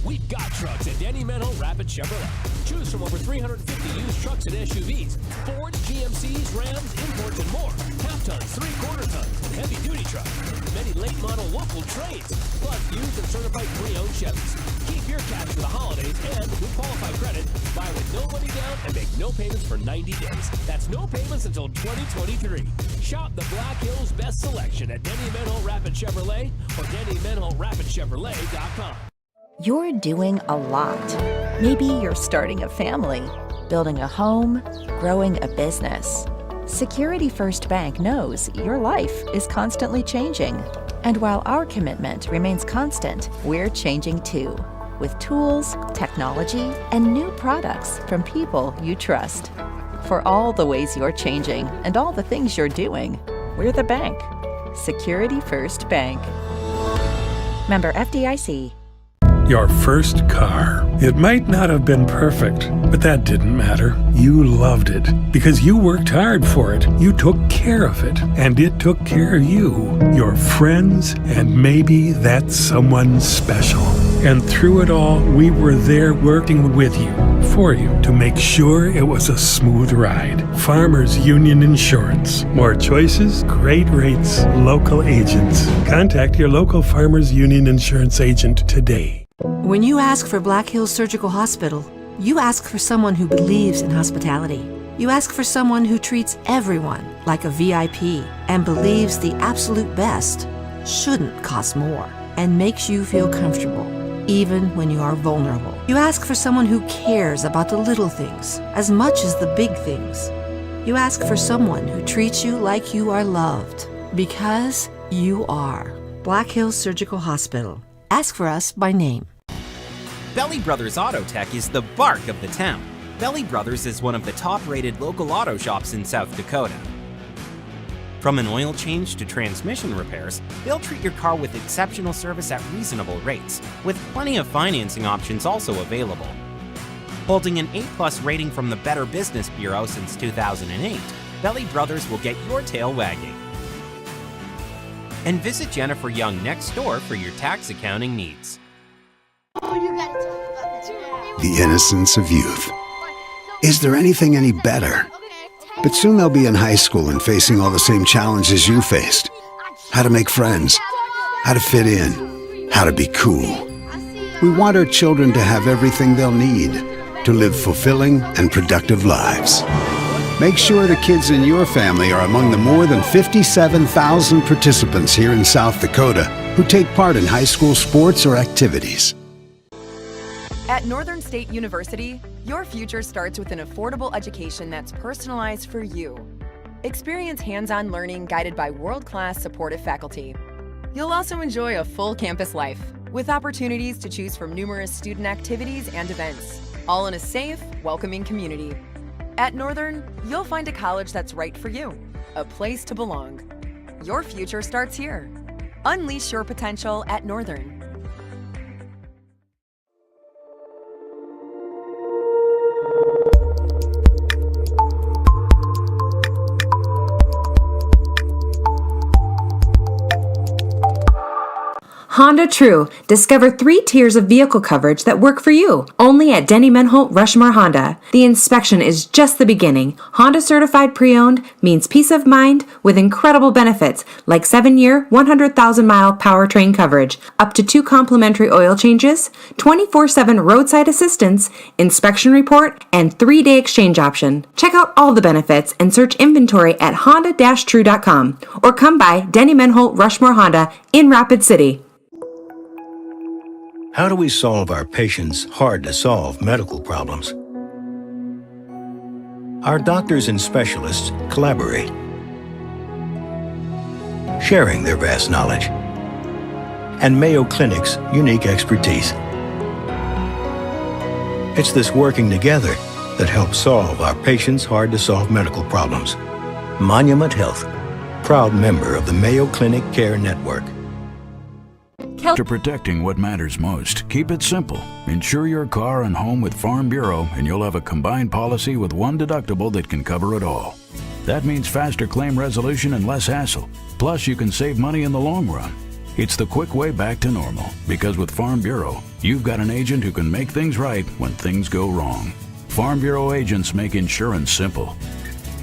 We've got trucks at Danny Menho Rapid Chevrolet. Choose from over 350 used trucks and SUVs, Fords, GMCs, Rams, imports, and more. Half-tons, three-quarter tons, and heavy-duty trucks. Many late-model local trades, plus used and certified pre-owned Chevys. Keep your cash for the holidays and, with qualified credit, buy with no money down and make no payments for 90 days. That's no payments until 2023. Shop the Black Hills best selection at Danny Menho Rapid Chevrolet or DannyMenhoRapidChevrolet.com. You're doing a lot. Maybe you're starting a family, building a home, growing a business. Security First Bank knows your life is constantly changing. And while our commitment remains constant, we're changing too, with tools, technology, and new products from people you trust. For all the ways you're changing and all the things you're doing, we're the bank. Security First Bank. Member FDIC. Your first car. It might not have been perfect, but that didn't matter. You loved it because you worked hard for it. You took care of it, and it took care of you, your friends, and maybe that someone special. And through it all, we were there working with you, for you, to make sure it was a smooth ride. Farmers Union Insurance. More choices, great rates, local agents. Contact your local Farmers Union Insurance agent today. When you ask for Black Hills Surgical Hospital, you ask for someone who believes in hospitality. You ask for someone who treats everyone like a VIP and believes the absolute best shouldn't cost more and makes you feel comfortable, even when you are vulnerable. You ask for someone who cares about the little things as much as the big things. You ask for someone who treats you like you are loved, because you are. Black Hills Surgical Hospital. Ask for us by name. Belly Brothers Auto Tech is the bark of the town. Belly Brothers is one of the top-rated local auto shops in South Dakota. From an oil change to transmission repairs, they'll treat your car with exceptional service at reasonable rates, with plenty of financing options also available. Holding an A+ rating from the Better Business Bureau since 2008, Belly Brothers will get your tail wagging. And visit Jennifer Young next door for your tax accounting needs. The innocence of youth. Is there anything any better? But soon they'll be in high school and facing all the same challenges you faced. How to make friends, how to fit in, how to be cool. We want our children to have everything they'll need to live fulfilling and productive lives. Make sure the kids in your family are among the more than 57,000 participants here in South Dakota who take part in high school sports or activities. At Northern State University, your future starts with an affordable education that's personalized for you. Experience hands-on learning guided by world-class supportive faculty. You'll also enjoy a full campus life with opportunities to choose from numerous student activities and events, all in a safe, welcoming community. At Northern, you'll find a college that's right for you, a place to belong. Your future starts here. Unleash your potential at Northern. Honda True. Discover 3 tiers of vehicle coverage that work for you. Only at Denny Menholt Rushmore Honda. The inspection is just the beginning. Honda certified pre-owned means peace of mind with incredible benefits like 7-year, 100,000-mile powertrain coverage, up to 2 complimentary oil changes, 24/7 roadside assistance, inspection report, and 3-day exchange option. Check out all the benefits and search inventory at honda-true.com or come by Denny Menholt Rushmore Honda in Rapid City. How do we solve our patients' hard-to-solve medical problems? Our doctors and specialists collaborate, sharing their vast knowledge and Mayo Clinic's unique expertise. It's this working together that helps solve our patients' hard-to-solve medical problems. Monument Health, proud member of the Mayo Clinic Care Network. To protecting what matters most, keep it simple. Insure your car and home with Farm Bureau and you'll have a combined policy with one deductible that can cover it all. That means faster claim resolution and less hassle. Plus, you can save money in the long run. It's the quick way back to normal, because with Farm Bureau, you've got an agent who can make things right when things go wrong. Farm Bureau agents make insurance simple.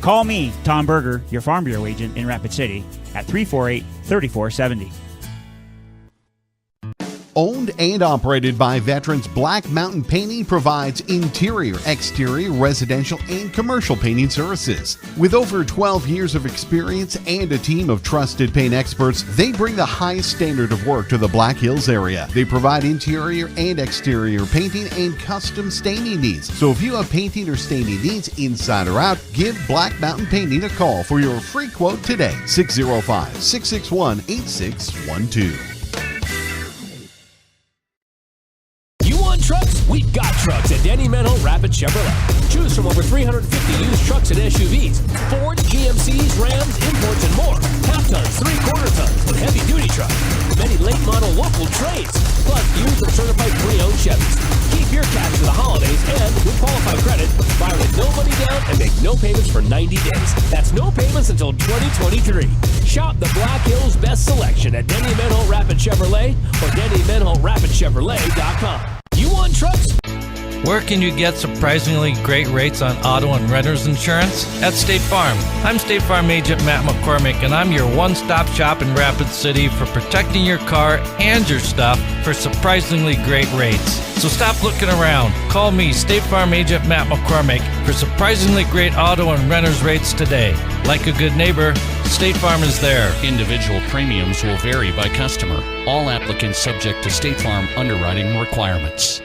Call me, Tom Berger, your Farm Bureau agent in Rapid City, at 348-3470. Owned and operated by veterans, Black Mountain Painting provides interior, exterior, residential, and commercial painting services. With over 12 years of experience and a team of trusted paint experts, they bring the highest standard of work to the Black Hills area. They provide interior and exterior painting and custom staining needs. So if you have painting or staining needs inside or out, give Black Mountain Painting a call for your free quote today. 605-661-8612. Trucks? We've got trucks at Denny Menho Rapid Chevrolet. Choose from over 350 used trucks and SUVs, Ford, GMCs, Rams, imports, and more. Half tons, 3/4 tons, and heavy duty trucks. Many late model local trades, plus used and certified pre-owned Chevys. Keep your cash for the holidays and with qualified credit, buy with no money down and make no payments for 90 days. That's no payments until 2023. Shop the Black Hills best selection at Denny Menho Rapid Chevrolet or DennyMenhoRapidChevrolet.com. You want trucks? Where can you get surprisingly great rates on auto and renter's insurance? At State Farm. I'm State Farm Agent Matt McCormick, and I'm your one-stop shop in Rapid City for protecting your car and your stuff for surprisingly great rates. So stop looking around. Call me, State Farm Agent Matt McCormick, for surprisingly great auto and renter's rates today. Like a good neighbor, State Farm is there. Individual premiums will vary by customer. All applicants subject to State Farm underwriting requirements.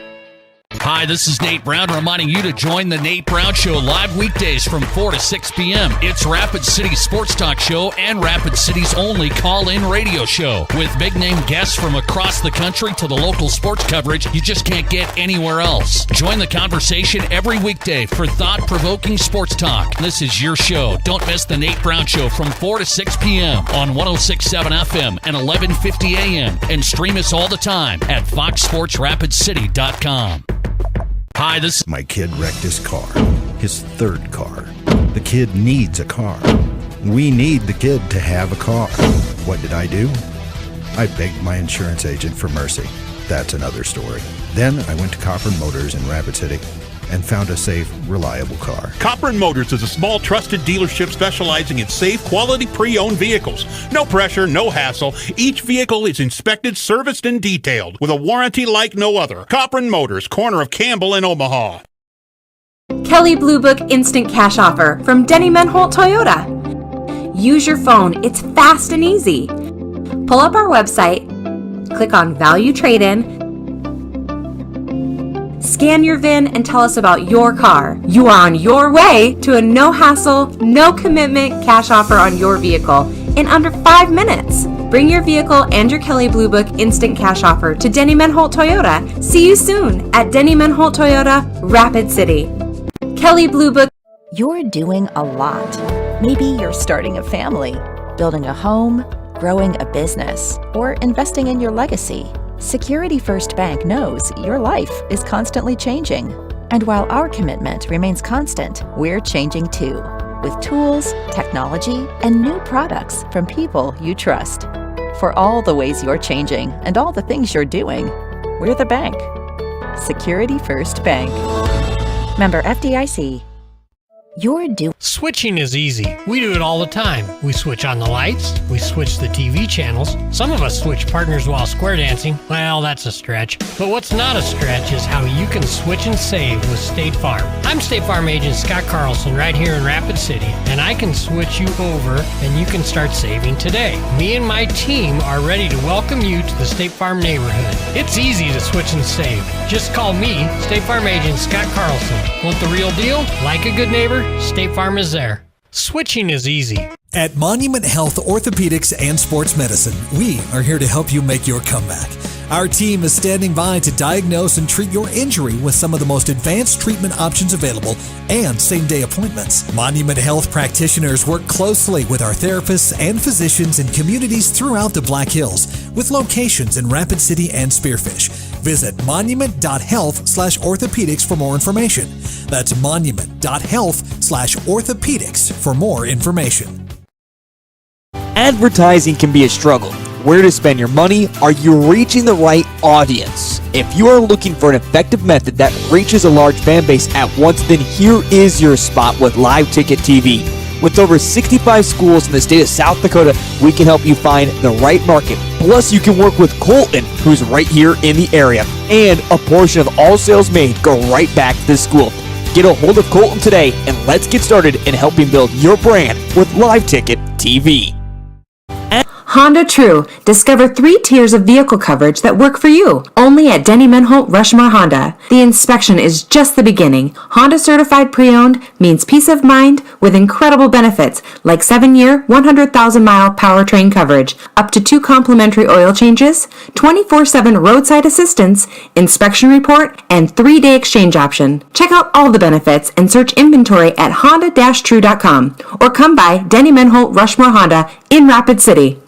Hi, this is Nate Brown reminding you to join the Nate Brown Show live weekdays from 4 to 6 p.m. It's Rapid City's sports talk show and Rapid City's only call-in radio show. With big-name guests from across the country to the local sports coverage you just can't get anywhere else. Join the conversation every weekday for thought-provoking sports talk. This is your show. Don't miss the Nate Brown Show from 4 to 6 p.m. on 106.7 FM and 1150 a.m. And stream us all the time at foxsportsrapidcity.com. Hi, My kid wrecked his car, his third car. The kid needs a car. We need the kid to have a car. What did I do? I begged my insurance agent for mercy. That's another story. Then I went to Copper Motors in Rapid City and found a safe, reliable car. Copper & Motors is a small, trusted dealership specializing in safe, quality pre-owned vehicles. No pressure, no hassle. Each vehicle is inspected, serviced, and detailed with a warranty like no other. Copper & Motors, corner of Campbell and Omaha. Kelly Blue Book Instant Cash Offer from Denny Menholt Toyota. Use your phone. It's fast and easy. Pull up our website, click on Value Trade-In, scan your VIN, and tell us about your car. You are on your way to a no-hassle, no-commitment cash offer on your vehicle in under 5 minutes. Bring your vehicle and your Kelly Blue Book Instant Cash Offer to Denny Menholt Toyota. See you soon at Denny Menholt Toyota, Rapid City. Kelly Blue Book. You're doing a lot. Maybe you're starting a family, building a home, growing a business, or investing in your legacy. Security First Bank knows your life is constantly changing. And while our commitment remains constant, we're changing too, with tools, technology, and new products from people you trust. For all the ways you're changing and all the things you're doing, we're the bank. Security First Bank. Member FDIC. Switching is easy. We do it all the time. We switch on the lights. We switch the TV channels. Some of us switch partners while square dancing. Well, that's a stretch. But what's not a stretch is how you can switch and save with State Farm. I'm State Farm Agent Scott Carlson right here in Rapid City, and I can switch you over and you can start saving today. Me and my team are ready to welcome you to the State Farm neighborhood. It's easy to switch and save. Just call me, State Farm Agent Scott Carlson. Want the real deal? Like a good neighbor? State Farm is there. Switching is easy. At Monument Health Orthopedics and Sports Medicine, we are here to help you make your comeback. Our team is standing by to diagnose and treat your injury with some of the most advanced treatment options available and same-day appointments. Monument Health practitioners work closely with our therapists and physicians in communities throughout the Black Hills, with locations in Rapid City and Spearfish. Visit monument.health/orthopedics for more information. That's monument.health/orthopedics for more information. Advertising can be a struggle. where to spend your money? Are you reaching the right audience? If you are looking for an effective method that reaches a large fan base at once, then here is your spot with Live Ticket TV. With over 65 schools in the state of South Dakota, we can help you find the right market. Plus, you can work with Colton, who's right here in the area. And a portion of all sales made go right back to the school. Get a hold of Colton today, and let's get started in helping build your brand with Live Ticket TV. Honda True. Discover 3 tiers of vehicle coverage that work for you. Only at Denny Menholt Rushmore Honda. The inspection is just the beginning. Honda certified pre-owned means peace of mind with incredible benefits like 7-year, 100,000-mile powertrain coverage, up to 2 complimentary oil changes, 24/7 roadside assistance, inspection report, and 3-day exchange option. Check out all the benefits and search inventory at honda-true.com or come by Denny Menholt Rushmore Honda in Rapid City.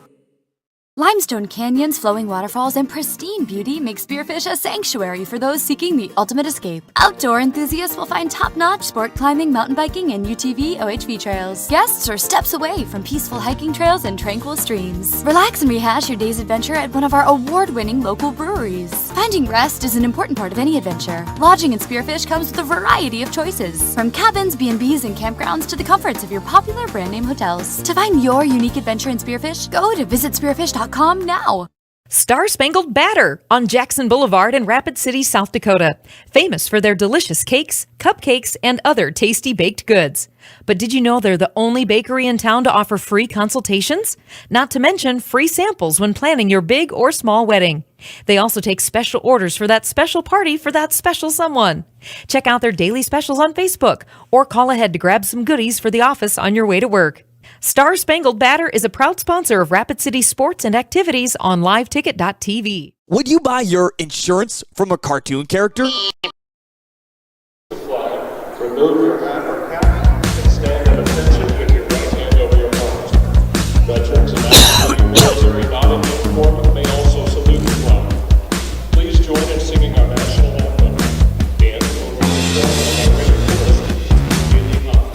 Limestone canyons, flowing waterfalls, and pristine beauty make Spearfish a sanctuary for those seeking the ultimate escape. Outdoor enthusiasts will find top-notch sport climbing, mountain biking, and UTV OHV trails. Guests are steps away from peaceful hiking trails and tranquil streams. Relax and rehash your day's adventure at one of our award-winning local breweries. Finding rest is an important part of any adventure. Lodging in Spearfish comes with a variety of choices, from cabins, B&Bs, and campgrounds to the comforts of your popular brand-name hotels. To find your unique adventure in Spearfish, go to visitspearfish.com now. Star Spangled Batter on Jackson Boulevard in Rapid City, South Dakota. Famous for their delicious cakes, cupcakes, and other tasty baked goods. But did you know they're the only bakery in town to offer free consultations? Not to mention free samples when planning your big or small wedding. They also take special orders for that special party for that special someone. Check out their daily specials on Facebook or call ahead to grab some goodies for the office on your way to work. Star Spangled Batter is a proud sponsor of Rapid City sports and activities on liveticket.tv. Would you buy your insurance from a cartoon character? Remove your hat or cap and stand at attention with your right hand over your heart. Veterans and active military not in uniform may also salute the flag. Please join in singing our national anthem. Dance over the drum of our great force. Really high.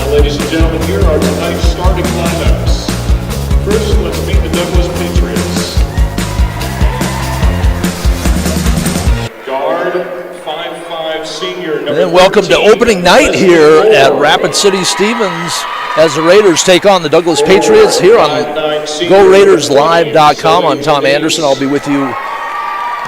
Ladies and gentlemen, here are tonight's starting lineups. First, let's meet the Douglas Patriots. Guard, 5'5", senior. And welcome to opening night here at Rapid City Stevens as the Raiders take on the Douglas Patriots here on GoRaidersLive.com. I'm Tom Anderson. I'll be with you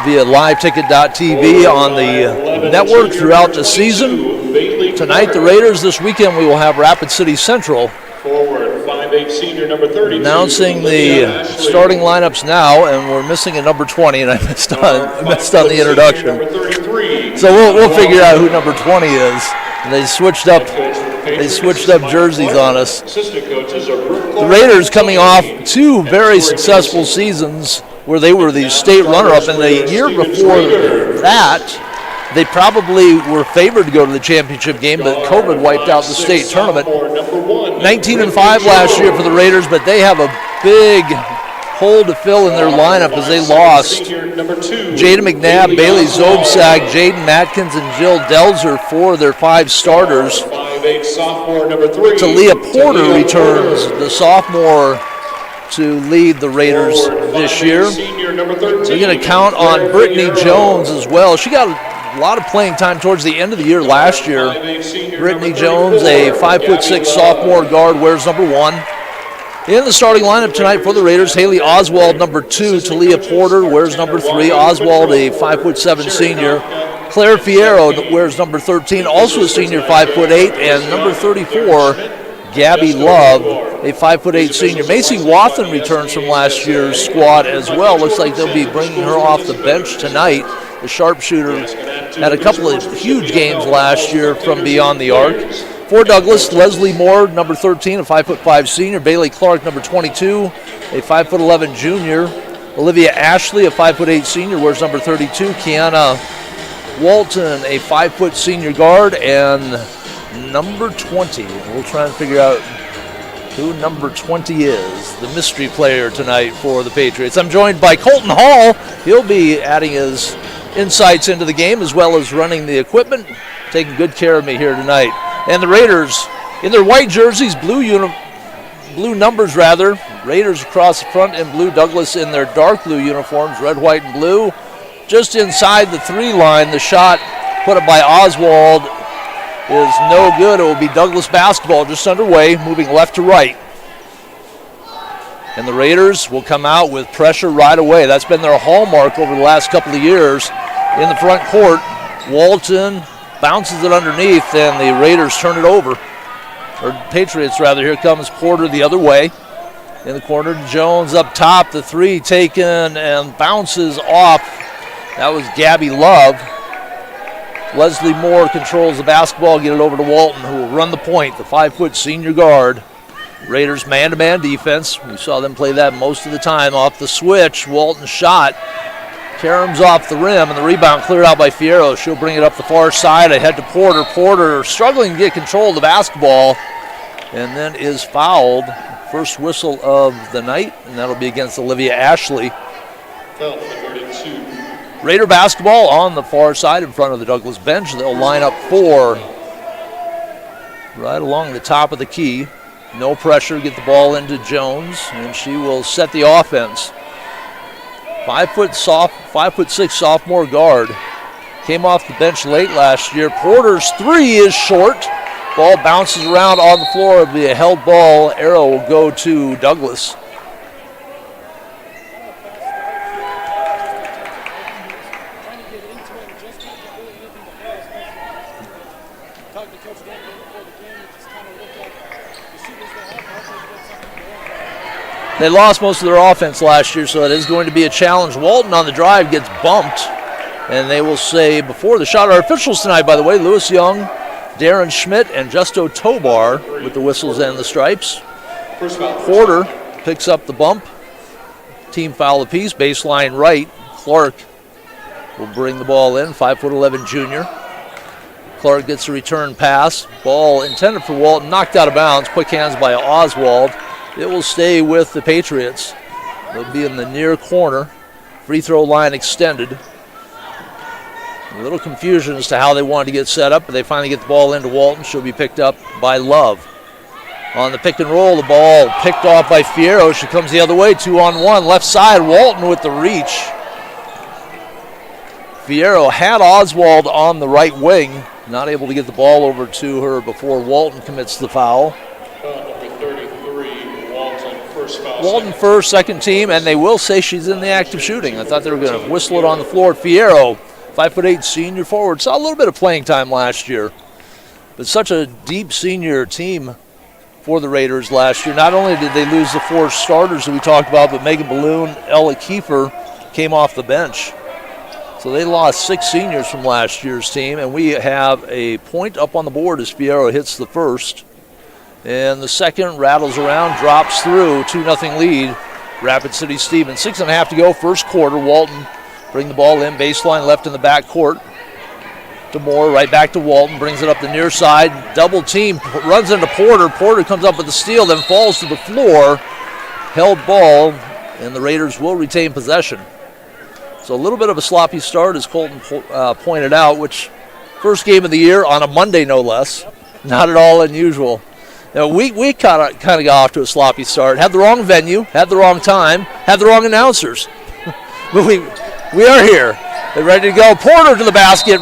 via liveticket.tv on the network throughout the season. Tonight, the Raiders. This weekend, we will have Rapid City Central. Forward, 5'8" senior number 32. Announcing the starting lineups now, and we're missing a number 20, and I missed on the introduction. So we'll figure out who number 20 is. And they switched up jerseys on us. The Raiders coming off 2 very successful seasons where they were the state runner-up, and the year before that, they probably were favored to go to the championship game, but COVID wiped out the state tournament. 19-5 last year for the Raiders, but they have a big hole to fill in their lineup as they lost Jada McNabb, Bailey Zobsack, Jaden Matkins, and Jill Delzer, 4 of their 5 starters. Talia Porter returns, the sophomore, to lead the Raiders this year. They're going to count on Brittany Jones as well. She got a lot of playing time towards the end of the year last year. Brittany Jones, a 5'6" sophomore guard, wears number 1. In the starting lineup tonight for the Raiders, Haley Oswald, number 2. Talia Porter wears number 3. Oswald, a 5'7" senior. Claire Fierro wears number 13, also a senior, 5'8", and number 34, Gabby Love, a 5'8" senior. Macy Wathen returns from last year's squad as well. Looks like they'll be bringing her off the bench tonight. The sharpshooter had a couple of huge games last year from beyond the arc. For Douglas, Leslie Moore, number 13, a 5'5" senior. Bailey Clark, number 22, a 5'11" junior. Olivia Ashley, a 5'8" senior, wears number 32. Kiana Walton, a 5' senior guard, and number 20. We'll try and figure out who number 20 is, the mystery player tonight for the Patriots. I'm joined by Colton Hall. He'll be adding his insights into the game as well as running the equipment, taking good care of me here tonight. And the Raiders in their white jerseys, blue numbers rather. Raiders across the front in blue, Douglas in their dark blue uniforms, red, white, and blue. Just inside the 3 line, the shot put up by Oswald is no good. It will be Douglas basketball just underway, moving left to right. And the Raiders will come out with pressure right away. That's been their hallmark over the last couple of years in the front court. Walton bounces it underneath, and the Raiders turn it over. Or Patriots, rather. Here comes Porter the other way. In the corner, Jones up top. The 3 taken and bounces off. That was Gabby Love. Leslie Moore controls the basketball, get it over to Walton, who will run the point, the 5' senior guard. Raiders man-to-man defense. We saw them play that most of the time. Off the switch, Walton shot. Karam's off the rim, and the rebound cleared out by Fierro. She'll bring it up the far side, ahead to Porter. Porter struggling to get control of the basketball, and then is fouled. First whistle of the night, and that'll be against Olivia Ashley. Raider basketball on the far side in front of the Douglas bench. They'll line up 4 right along the top of the key. No pressure, get the ball into Jones, and she will set the offense. 5'6" sophomore guard. Came off the bench late last year. Porter's 3 is short. Ball bounces around on the floor. It'll be a held ball. Arrow will go to Douglas. They lost most of their offense last year, so it is going to be a challenge. Walton on the drive gets bumped, and they will say before the shot. Our officials tonight, by the way, Lewis Young, Darren Schmidt, and Justo Tobar with the whistles and the stripes. Porter picks up the bump. Team foul apiece, baseline right. Clark will bring the ball in, 5'11" junior. Clark gets a return pass. Ball intended for Walton, knocked out of bounds. Quick hands by Oswald. It will stay with the Patriots. They'll be in the near corner. Free throw line extended. A little confusion as to how they wanted to get set up, but they finally get the ball into Walton. She'll be picked up by Love. On the pick and roll, the ball picked off by Fierro. She comes the other way, 2-on-1. Left side, Walton with the reach. Fierro had Oswald on the right wing. Not able to get the ball over to her before Walton commits the foul. 33, Walton, first foul. Walton first, second team, and they will say she's in the act of shooting. I thought they were going to whistle it on the floor. Fierro, 5'8" senior forward, saw a little bit of playing time last year. But such a deep senior team for the Raiders last year. Not only did they lose the 4 starters that we talked about, but Megan Balloon, Ella Kiefer came off the bench. So they lost 6 seniors from last year's team, and we have a point up on the board as Fierro hits the first. And the second rattles around, drops through, 2-0 lead. Rapid City Stevens, 6.5 to go, first quarter. Walton bring the ball in, baseline left in the back court. To Moore, right back to Walton, brings it up the near side. Double team, runs into Porter. Porter comes up with the steal, then falls to the floor. Held ball, and the Raiders will retain possession. So a little bit of a sloppy start, as Colton pointed out, which first game of the year on a Monday, no less. Not at all unusual. Now, we kind of got off to a sloppy start. Had the wrong venue, had the wrong time, had the wrong announcers. But we are here. They're ready to go. Porter to the basket.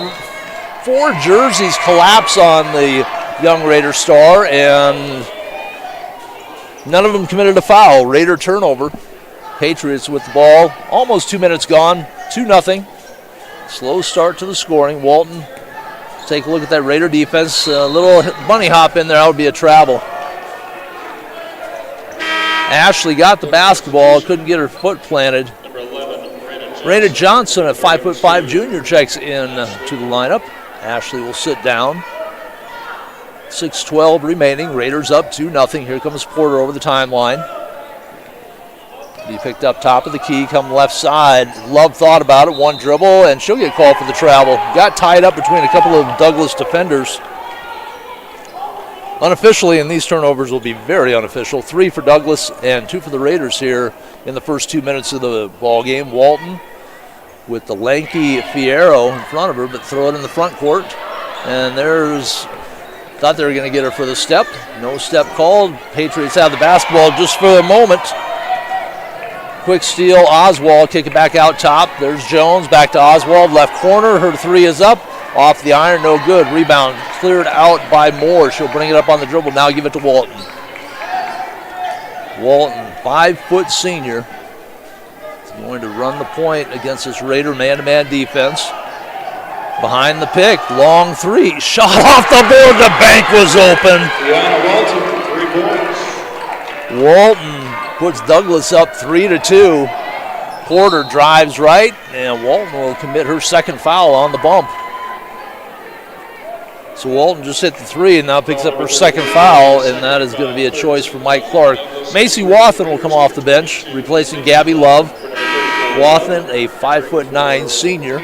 4 jerseys collapse on the young Raider star, and none of them committed a foul. Raider turnover. Patriots with the ball. Almost 2 minutes gone. 2-0. Slow start to the scoring. Walton, take a look at that Raider defense. A little bunny hop in there. That would be a travel. Ashley got the basketball. Couldn't get her foot planted. Raina Johnson, a 5'5" junior, checks in to the lineup. Ashley will sit down. 6:12 remaining. Raiders up 2-0. Here comes Porter over the timeline. He picked up top of the key, come left side. Love thought about it, one dribble, and she'll get called for the travel. Got tied up between a couple of Douglas defenders. Unofficially, and these turnovers will be very unofficial. 3 for Douglas and 2 for the Raiders here in the first 2 minutes of the ball game. Walton with the lanky Fierro in front of her, but throw it in the front court. And thought they were going to get her for the step. No step called. Patriots have the basketball just for a moment. Quick steal, Oswald, kick it back out top. There's Jones, back to Oswald, left corner. Her 3 is up. Off the iron, no good. Rebound cleared out by Moore. She'll bring it up on the dribble. Now give it to Walton. Walton, 5-foot senior, is going to run the point against this Raider man-to-man defense. Behind the pick, long 3. Shot off the board. The bank was open. Walton puts Douglas up 3-2. Porter drives right, and Walton will commit her second foul on the bump. So Walton just hit the 3 and now picks up her second foul, and that is going to be a choice for Mike Clark. Macy Wathen will come off the bench, replacing Gabby Love. Wathen, a 5'9" senior.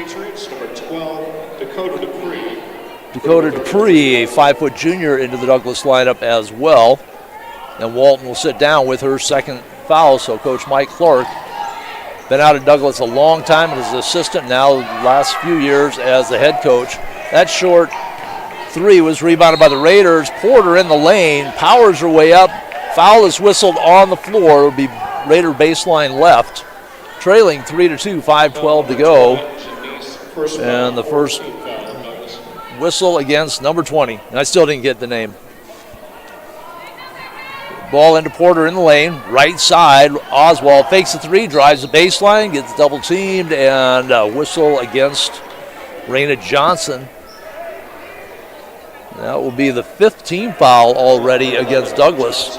Dakota Dupree, a 5-foot junior, into the Douglas lineup as well. And Walton will sit down with her second foul, so Coach Mike Clark, been out at Douglas a long time as an assistant, now the last few years as the head coach. That short 3 was rebounded by the Raiders. Porter in the lane, powers her way up. Foul is whistled on the floor. It'll be Raider baseline left. Trailing 3-2, 5:12 to go. And the first whistle against number 20. And I still didn't get the name. Ball into Porter in the lane, right side. Oswald fakes the 3, drives the baseline, gets double teamed, and a whistle against Raina Johnson. That will be the 5th team foul already against Douglas.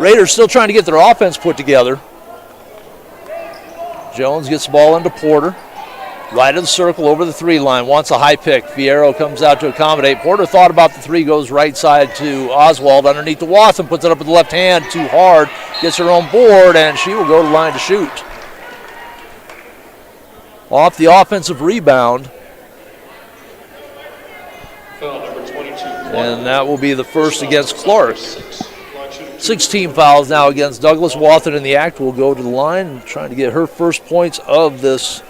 Raiders still trying to get their offense put together. Jones gets the ball into Porter. Right of the circle over the 3 line, wants a high pick. Fierro comes out to accommodate. Porter thought about the 3, goes right side to Oswald underneath the Wathen, puts it up with the left hand, too hard, gets her own board, and she will go to the line to shoot. Off the offensive rebound. And that will be the first against Clark. 16 fouls now against Douglas. Wathen in the act will go to the line, trying to get her first points of this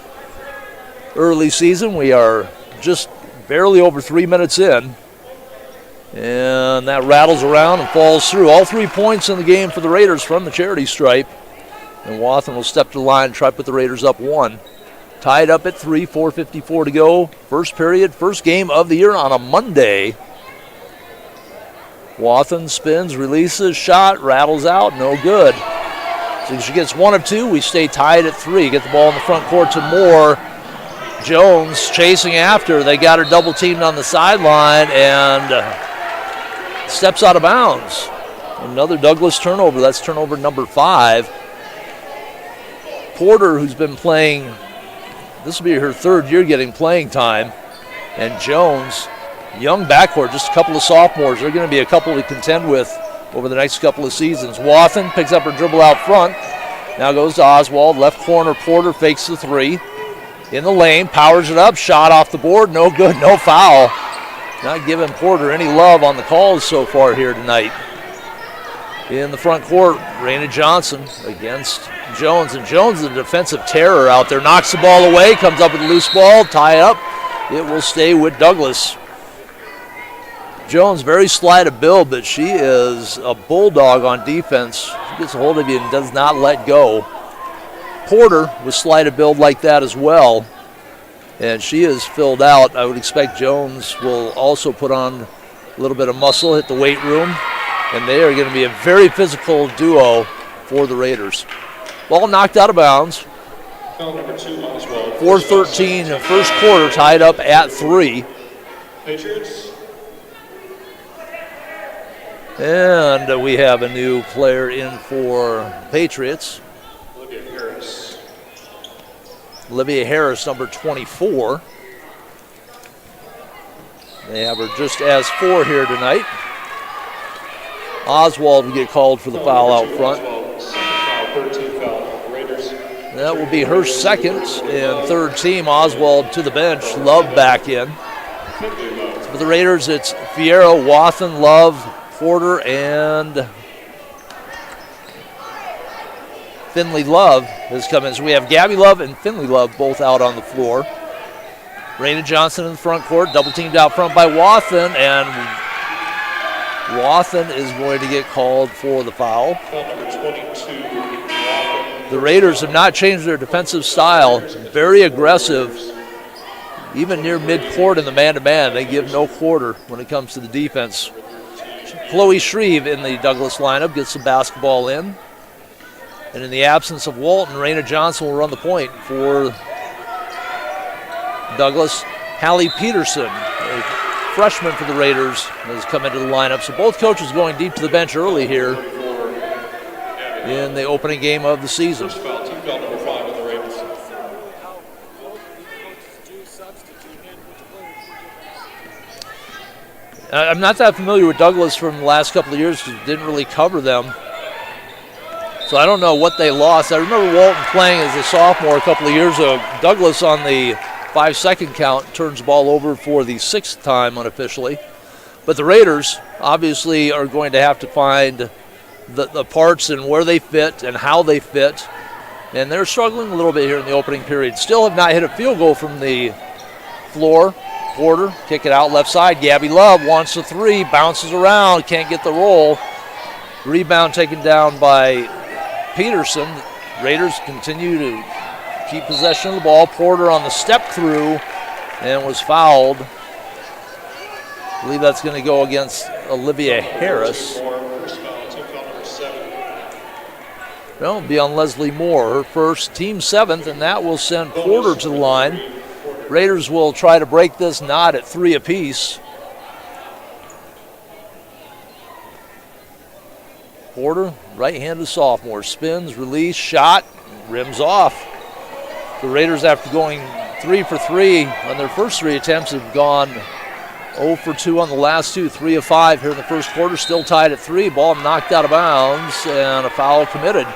early season. We are just barely over 3 minutes in. And that rattles around and falls through. All 3 points in the game for the Raiders from the charity stripe. And Wathen will step to the line and try to put the Raiders up 1. Tied up at 3, 4:54 to go. First period, first game of the year on a Monday. Wathen spins, releases, shot, rattles out, no good. So she gets 1 of 2. We stay tied at 3. Get the ball in the front court to Moore. Jones chasing after. They got her double teamed on the sideline and steps out of bounds. Another Douglas turnover. That's turnover number 5. Porter, who's been playing, this will be her 3rd year getting playing time, and Jones, young backcourt, just a couple of sophomores. They're going to be a couple to contend with over the next couple of seasons. Wathen picks up her dribble out front. Now goes to Oswald. Left corner, Porter fakes the 3. In the lane, powers it up. Shot off the board. No good, no foul. Not giving Porter any love on the calls so far here tonight. In the front court, Raina Johnson against Jones. And Jones is a defensive terror out there. Knocks the ball away, comes up with a loose ball, tie up. It will stay with Douglas. Jones, very slight of build, but she is a bulldog on defense. She gets a hold of you and does not let go. Porter with slight of build like that as well, and she is filled out. I would expect Jones will also put on a little bit of muscle, hit the weight room, and they are going to be a very physical duo for the Raiders. Ball knocked out of bounds. 4:13 first quarter, tied up at 3. Patriots. And we have a new player in for Patriots. Olivia Harris, number 24. They have her just as 4 here tonight. Oswald will get called for the foul out front. That will be her 2nd and 3rd team. Oswald to the bench. Love back in. For the Raiders, it's Fierro, Wathen, Love, Porter, and Finley Love has come in. So we have Gabby Love and Finley Love both out on the floor. Raina Johnson in the front court, double teamed out front by Wathen, and Wathen is going to get called for the foul. The Raiders have not changed their defensive style. Very aggressive, even near midcourt in the man-to-man. They give no quarter when it comes to the defense. Chloe Shreve in the Douglas lineup gets the basketball in. And in the absence of Walton, Raina Johnson will run the point for Douglas. Hallie Peterson, a freshman for the Raiders, has come into the lineup. So both coaches going deep to the bench early here in the opening game of the season. I'm not that familiar with Douglas from the last couple of years because didn't really cover them. So I don't know what they lost. I remember Walton playing as a sophomore a couple of years ago. Douglas on the 5-second count turns the ball over for the 6th time unofficially. But the Raiders obviously are going to have to find the parts and where they fit and how they fit. And they're struggling a little bit here in the opening period. Still have not hit a field goal from the floor. Porter, kick it out left side. Gabby Love wants the 3, bounces around, can't get the roll. Rebound taken down by Peterson. Raiders continue to keep possession of the ball. Porter on the step through and was fouled. I believe that's going to go against Olivia Harris. No, it'll be on Leslie Moore, her first, team 7th, and that will send Porter to the line. Raiders will try to break this knot at 3 apiece. Porter, right-handed sophomore, spins, release, shot, rims off. The Raiders, after going 3 for 3 on their first 3 attempts, have gone 0 for 2 on the last 2, 3 of 5 here in the first quarter, still tied at 3. Ball knocked out of bounds and a foul committed.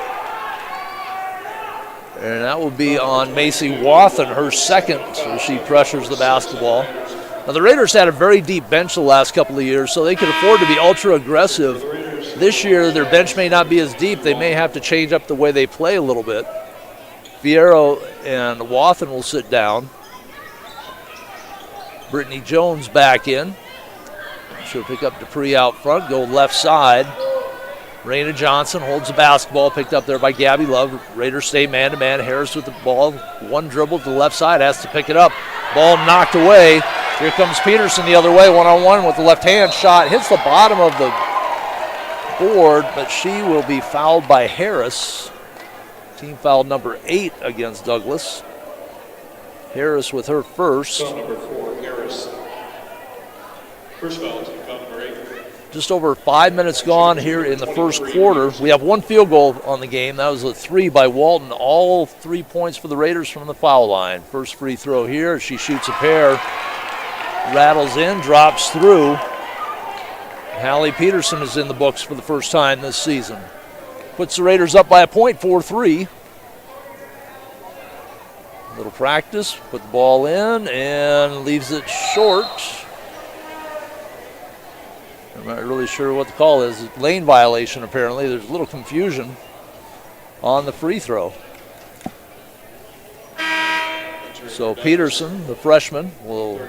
And that will be on Macy Wathen, her 2nd, as she pressures the basketball. Now, the Raiders had a very deep bench the last couple of years, so they could afford to be ultra-aggressive. This year, their bench may not be as deep. They may have to change up the way they play a little bit. Fierro and Wathen will sit down. Brittany Jones back in. She'll pick up Dupree out front, go left side. Raina Johnson holds the basketball, picked up there by Gabby Love. Raiders stay man-to-man. Harris with the ball. One dribble to the left side, has to pick it up. Ball knocked away. Here comes Peterson the other way, one-on-one with the left hand. Shot hits the bottom of the board, but she will be fouled by Harris. Team foul number 8 against Douglas. Harris with her first. Foul number 4, Harris. First foul, team foul number 8. Just over 5 minutes gone here in the first quarter. We have one field goal on the game. That was a 3 by Walton. All 3 points for the Raiders from the foul line. First free throw here. She shoots a pair. Rattles in, drops through. Hallie Peterson is in the books for the first time this season. Puts the Raiders up by a point, 4-3. Little practice, put the ball in and leaves it short. I'm not really sure what the call is. Lane violation, apparently. There's a little confusion on the free throw. So Peterson, the freshman, will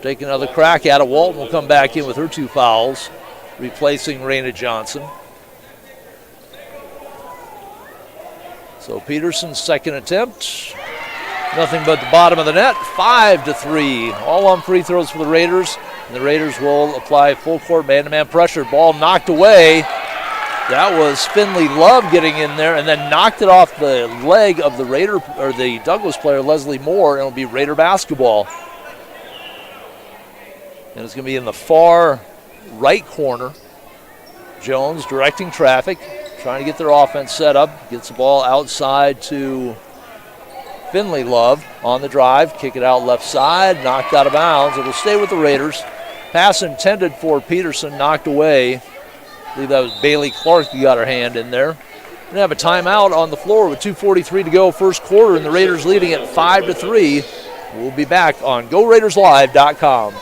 take another crack at it. Walton will come back in with her 2 fouls, replacing Raina Johnson. So Peterson's second attempt. Nothing but the bottom of the net. 5-3. All on free throws for the Raiders. And the Raiders will apply full court man-to-man pressure. Ball knocked away. That was Finley Love getting in there and then knocked it off the leg of the the Douglas player, Leslie Moore, and it'll be Raider basketball. And it's going to be in the far right corner. Jones directing traffic, trying to get their offense set up. Gets the ball outside to Finley Love on the drive. Kick it out left side, knocked out of bounds. It'll stay with the Raiders. Pass intended for Peterson, knocked away. I believe that was Bailey Clark who got her hand in there. We're going to have a timeout on the floor with 2:43 to go first quarter, and the Raiders leading at 5-3. We'll be back on GoRaidersLive.com.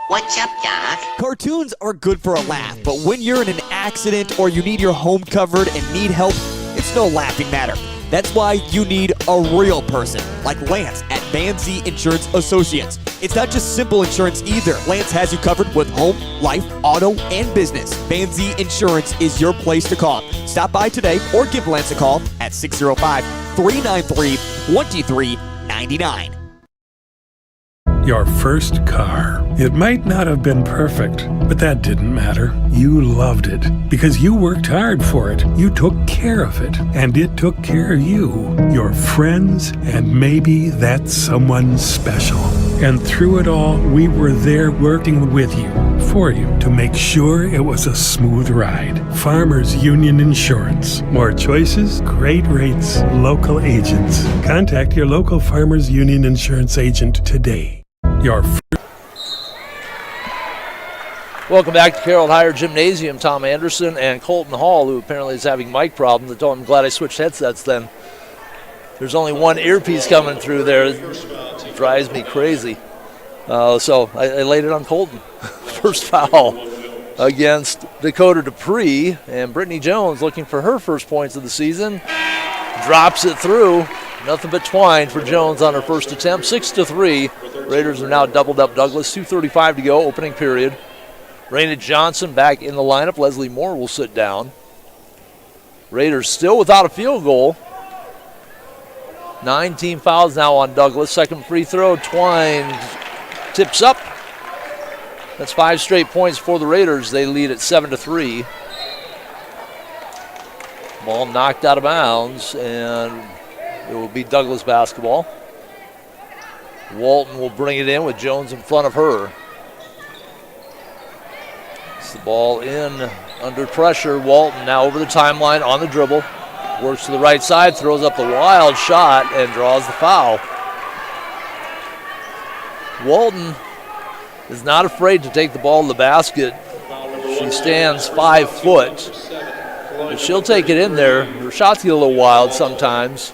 What's up, Doc? Cartoons are good for a laugh, but when you're in an accident or you need your home covered and need help, it's no laughing matter. That's why you need a real person, like Lance at Van Z Insurance Associates. It's not just simple insurance either. Lance has you covered with home, life, auto, and business. Van Z Insurance is your place to call. Stop by today or give Lance a call at 605-393-2399. Your first car. It might not have been perfect, but that didn't matter. You loved it because you worked hard for it. You took care of it, and it took care of you, your friends, and maybe that someone special. And through it all, we were there working with you, for you, to make sure it was a smooth ride. Farmers Union Insurance. More choices, great rates, local agents. Contact your local Farmers Union Insurance agent today. Welcome back to Carroll Higher Gymnasium. Tom Anderson and Colton Hall, who apparently is having mic problems. I'm glad I switched headsets then. There's only one earpiece coming through there. It drives me crazy. So I laid it on Colton. First foul against Dakota Dupree. And Brittany Jones looking for her first points of the season. Drops it through. Nothing but twine for Jones on her first attempt. 6-3. Raiders are now doubled up Douglas. 2:35 to go, opening period. Raina Johnson back in the lineup. Leslie Moore will sit down. Raiders still without a field goal. 9 team fouls now on Douglas. Second free throw, Twine tips up. That's 5 straight points for the Raiders. They lead at 7-3. Ball knocked out of bounds, and it will be Douglas basketball. Walton will bring it in with Jones in front of her. It's the ball in under pressure. Walton now over the timeline on the dribble. Works to the right side, throws up the wild shot, and draws the foul. Walton is not afraid to take the ball to the basket. She stands 5 foot. But she'll take it in there. Her shots get a little wild sometimes,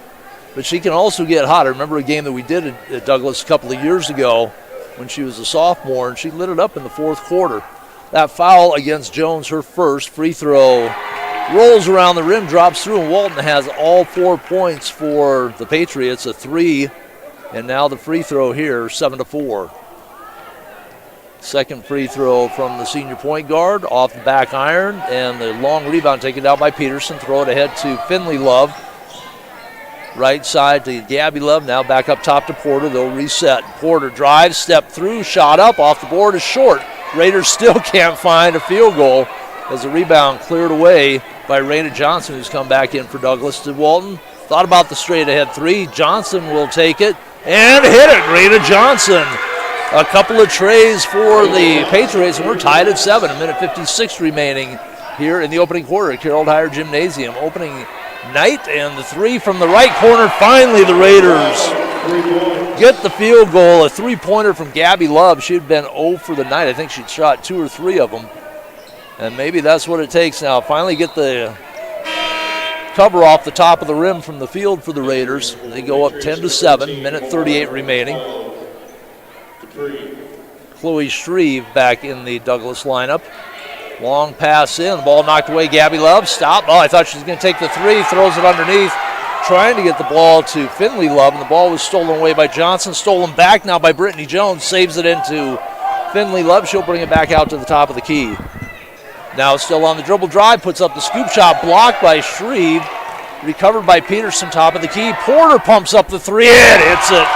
but she can also get hot. I remember a game that we did at Douglas a couple of years ago when she was a sophomore, and she lit it up in the fourth quarter. That foul against Jones, her first free throw, rolls around the rim, drops through, and Walton has all 4 points for the Patriots, a 3, and now the free throw here, 7-4. Second free throw from the senior point guard off the back iron, and the long rebound taken down by Peterson. Throw it ahead to Finley Love. Right side to Gabby Love, now back up top to Porter. They'll reset. Porter drives, step through, shot up, off the board is short. Raiders still can't find a field goal. as the rebound cleared away by Raina Johnson, who's come back in for Douglas. To Walton, thought about the straight-ahead three. Johnson will take it and hit it. Raina Johnson. A couple of trays for the Patriots, and we're tied at 7. 1:56 remaining here in the opening quarter at Carroll Higher Gymnasium. Opening night, and the three from the right corner. Finally, the Raiders get the field goal. A three-pointer from Gabby Love. She had been 0 for the night. I think she'd shot 2 or 3 of them. And maybe that's what it takes now. Finally get the cover off the top of the rim from the field for the Raiders. They go up 10-7, 1:38 remaining. Chloe Shreve back in the Douglas lineup. Long pass in, the ball knocked away. Gabby Love, stop. Oh, I thought she was going to take the three, throws it underneath. Trying to get the ball to Finley Love, and the ball was stolen away by Johnson. Stolen back now by Brittany Jones. Saves it into Finley Love. She'll bring it back out to the top of the key. Now still on the dribble drive, puts up the scoop shot, blocked by Shreve. Recovered by Peterson, top of the key. Porter pumps up the three, and hits it.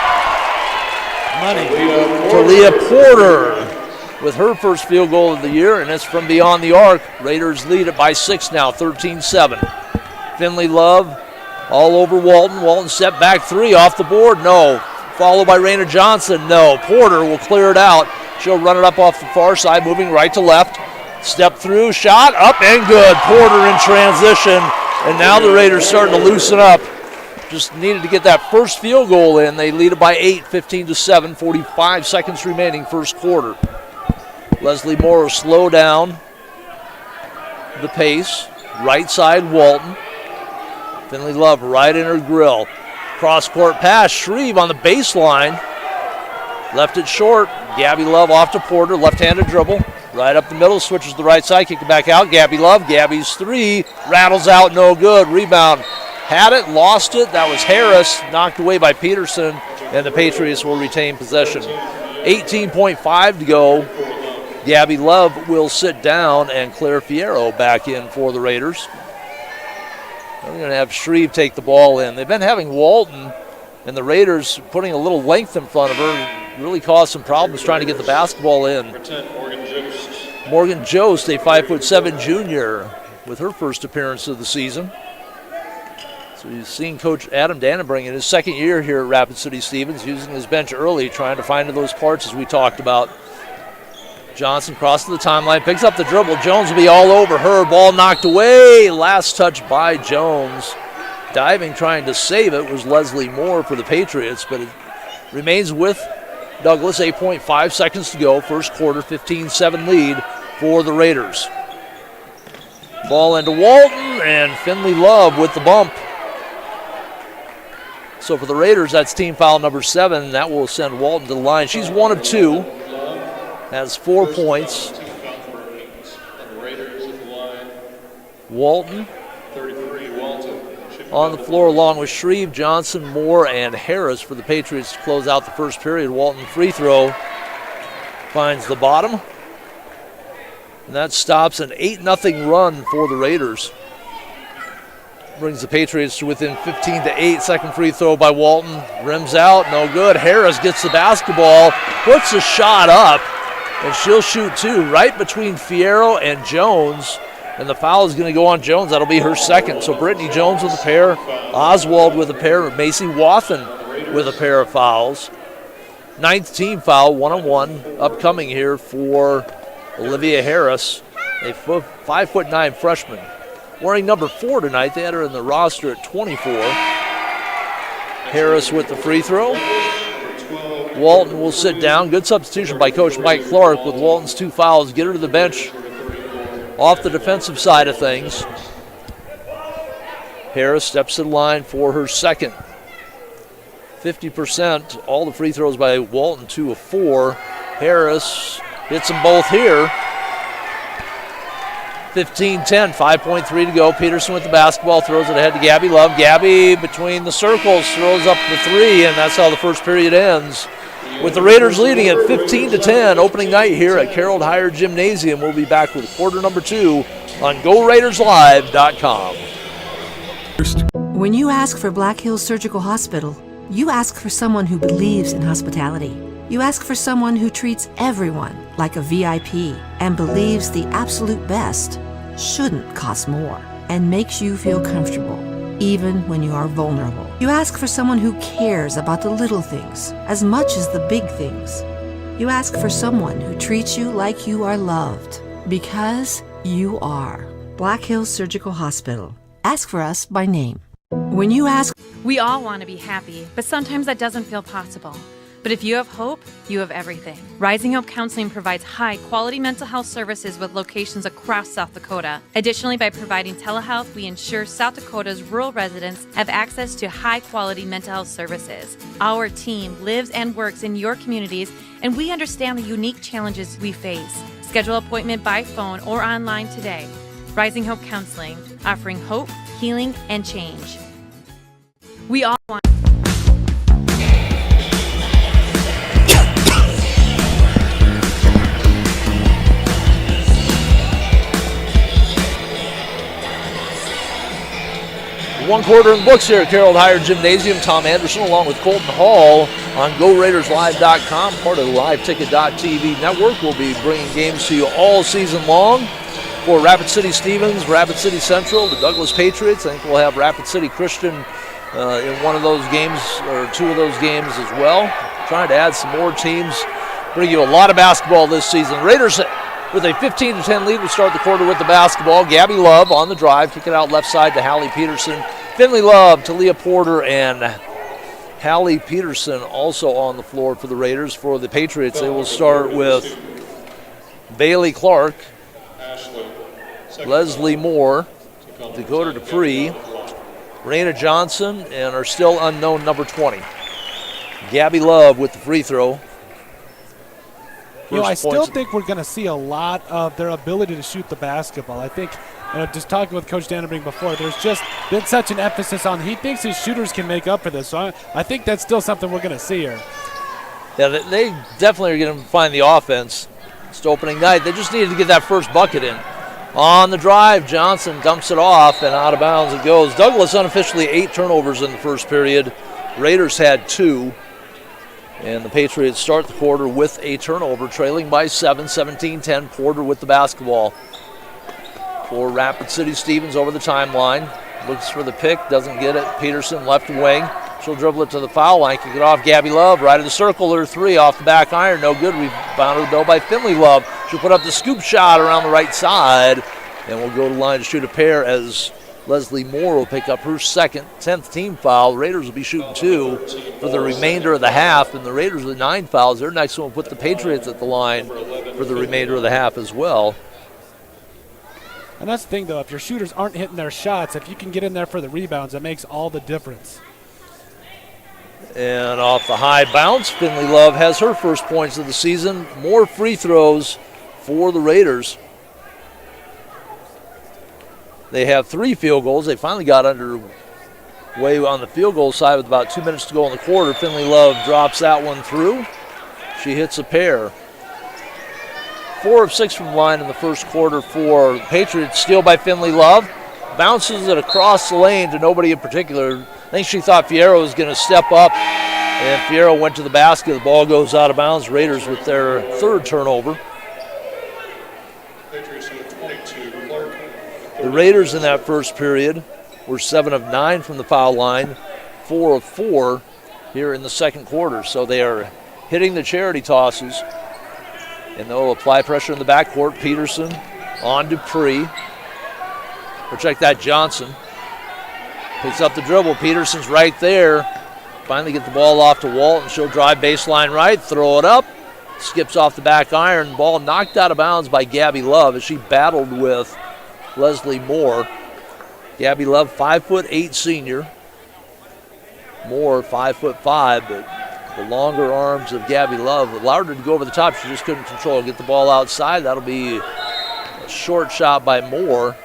Talia Porter with her first field goal of the year, and it's from beyond the arc. Raiders lead it by 6 now, 13-7. Finley Love all over Walton. Walton step back three off the board, no. Followed by Raina Johnson, no. Porter will clear it out. She'll run it up off the far side, moving right to left. Step through, shot, up and good. Porter in transition, and now the Raiders starting to loosen up. Just needed to get that first field goal in. They lead it by 8, 15-7, 45 seconds remaining first quarter. Leslie Morrow slow down the pace. Right side, Walton. Finley Love right in her grill. Cross-court pass. Shreve on the baseline. Left it short. Gabby Love off to Porter. Left-handed dribble. Right up the middle. Switches to the right side. Kick it back out. Gabby Love. Gabby's three. Rattles out. No good. Rebound. Had it. Lost it. That was Harris. Knocked away by Peterson. And the Patriots will retain possession. 18.5 to go. Gabby Love will sit down, and Claire Fierro back in for the Raiders. They're going to have Shreve take the ball in. They've been having Walton and the Raiders putting a little length in front of her. Really caused some problems trying to get the basketball in. Morgan Jost, a 5'7" junior, with her first appearance of the season. So you've seen Coach Adam Dannenbrink in his second year here at Rapid City Stevens, using his bench early, trying to find those parts as we talked about. Johnson crosses the timeline, picks up the dribble. Jones will be all over her. Ball knocked away. Last touch by Jones. Diving, trying to save it, was Leslie Moore for the Patriots, but it remains with Douglas. 8.5 seconds to go. First quarter, 15-7 lead for the Raiders. Ball into Walton, and Finley Love with the bump. So for the Raiders, that's team foul number 7. That will send Walton to the line. She's 1 of 2. Has 4 points. Walton on the floor along with Shreve, Johnson, Moore, and Harris for the Patriots to close out the first period. Walton free throw finds the bottom. And that stops an 8-0 run for the Raiders. Brings the Patriots to within 15-8. Second free throw by Walton. Rims out, no good. Harris gets the basketball, puts a shot up. And she'll shoot two right between Fierro and Jones. And the foul is going to go on Jones. That'll be her second. So Brittany Jones with a pair, Oswald with a pair, Macy Wathen with a pair of fouls. 9th team foul, 1-on-1, upcoming here for Olivia Harris, a 5'9" freshman. Wearing number 4 tonight. They had her in the roster at 24. Harris with the free throw. Walton will sit down. Good substitution by Coach Mike Clark with Walton's 2 fouls. Get her to the bench off the defensive side of things. Harris steps to the line for her second. 50%. All the free throws by Walton, 2 of 4. Harris hits them both here. 15-10, 5.3 to go. Peterson with the basketball, throws it ahead to Gabby Love. Gabby between the circles, throws up the 3, and that's how the first period ends. With the Raiders leading at 15-10, opening night here at Carroll Higher Gymnasium. We'll be back with quarter number 2 on GoRaidersLive.com. When you ask for Black Hills Surgical Hospital, you ask for someone who believes in hospitality. You ask for someone who treats everyone like a VIP and believes the absolute best shouldn't cost more and makes you feel comfortable, even when you are vulnerable. You ask for someone who cares about the little things as much as the big things. You ask for someone who treats you like you are loved, because you are. Black Hills Surgical Hospital. Ask for us by name. When you ask, we all want to be happy, but sometimes that doesn't feel possible. But if you have hope, you have everything. Rising Hope Counseling provides high-quality mental health services with locations across South Dakota. Additionally, by providing telehealth, we ensure South Dakota's rural residents have access to high-quality mental health services. Our team lives and works in your communities, and we understand the unique challenges we face. Schedule an appointment by phone or online today. Rising Hope Counseling, offering hope, healing, and change. We all want... One quarter in the books here at Carroll Higher Gymnasium. Tom Anderson along with Colton Hall on GoRaidersLive.com, part of the LiveTicket.tv network. We'll be bringing games to you all season long for Rapid City Stevens, Rapid City Central, the Douglas Patriots. I think we'll have Rapid City Christian in one of those games or two of those games as well. Trying to add some more teams, bring you a lot of basketball this season. Raiders with a 15-10 lead will start the quarter with the basketball. Gabby Love on the drive, kick it out left side to Hallie Peterson. Finley Love to Leah Porter, and Hallie Peterson also on the floor for the Raiders. For the Patriots, they will start with Bailey Clark, Leslie Moore, Dakota Dupree, Raina Johnson, and our still unknown number 20. Gabby Love with the free throw. I still think we're going to see a lot of their ability to shoot the basketball. I think, just talking with Coach Dannenbrink before, there's just been such an emphasis on he thinks his shooters can make up for this. So I think that's still something we're going to see here. Yeah, they definitely are going to find the offense. It's opening night. They just needed to get that first bucket in. On the drive, Johnson dumps it off, and out of bounds it goes. Douglas unofficially 8 turnovers in the first period. Raiders had 2. And the Patriots start the quarter with a turnover, trailing by 7, 17-10. Porter with the basketball for Rapid City Stevens over the timeline. Looks for the pick, doesn't get it. Peterson left wing. She'll dribble it to the foul line, kick it off. Gabby Love, right of the circle, her 3 off the back iron. No good. Rebounded though by Finley Love. She'll put up the scoop shot around the right side. And we'll go to the line to shoot a pair as Leslie Moore will pick up her second, 10th team foul. Raiders will be shooting 2 for the remainder of the half, and the Raiders with 9 fouls. Their next one will put the Patriots at the line for the remainder of the half as well. And that's the thing, though. If your shooters aren't hitting their shots, if you can get in there for the rebounds, it makes all the difference. And off the high bounce, Finley Love has her first points of the season. More free throws for the Raiders. They have 3 field goals. They finally got underway on the field goal side with about 2 minutes to go in the quarter. Finley Love drops that one through. She hits a pair. 4 of 6 from the line in the first quarter for the Patriots. Steal by Finley Love. Bounces it across the lane to nobody in particular. I think she thought Fierro was going to step up, and Fierro went to the basket. The ball goes out of bounds. Raiders with their 3rd turnover. The Raiders in that first period were 7 of 9 from the foul line, 4 of 4 here in the second quarter. So they are hitting the charity tosses, and they'll apply pressure in the backcourt. Peterson on Dupree. Or check that, Johnson. Picks up the dribble. Peterson's right there. Finally get the ball off to Walton. She'll drive baseline right, throw it up. Skips off the back iron. Ball knocked out of bounds by Gabby Love as she battled with Leslie Moore. Gabby Love, 5'8" senior. Moore, 5'5", but the longer arms of Gabby Love allowed her to go over the top. She just couldn't control it. Get the ball outside. That'll be a short shot by Moore.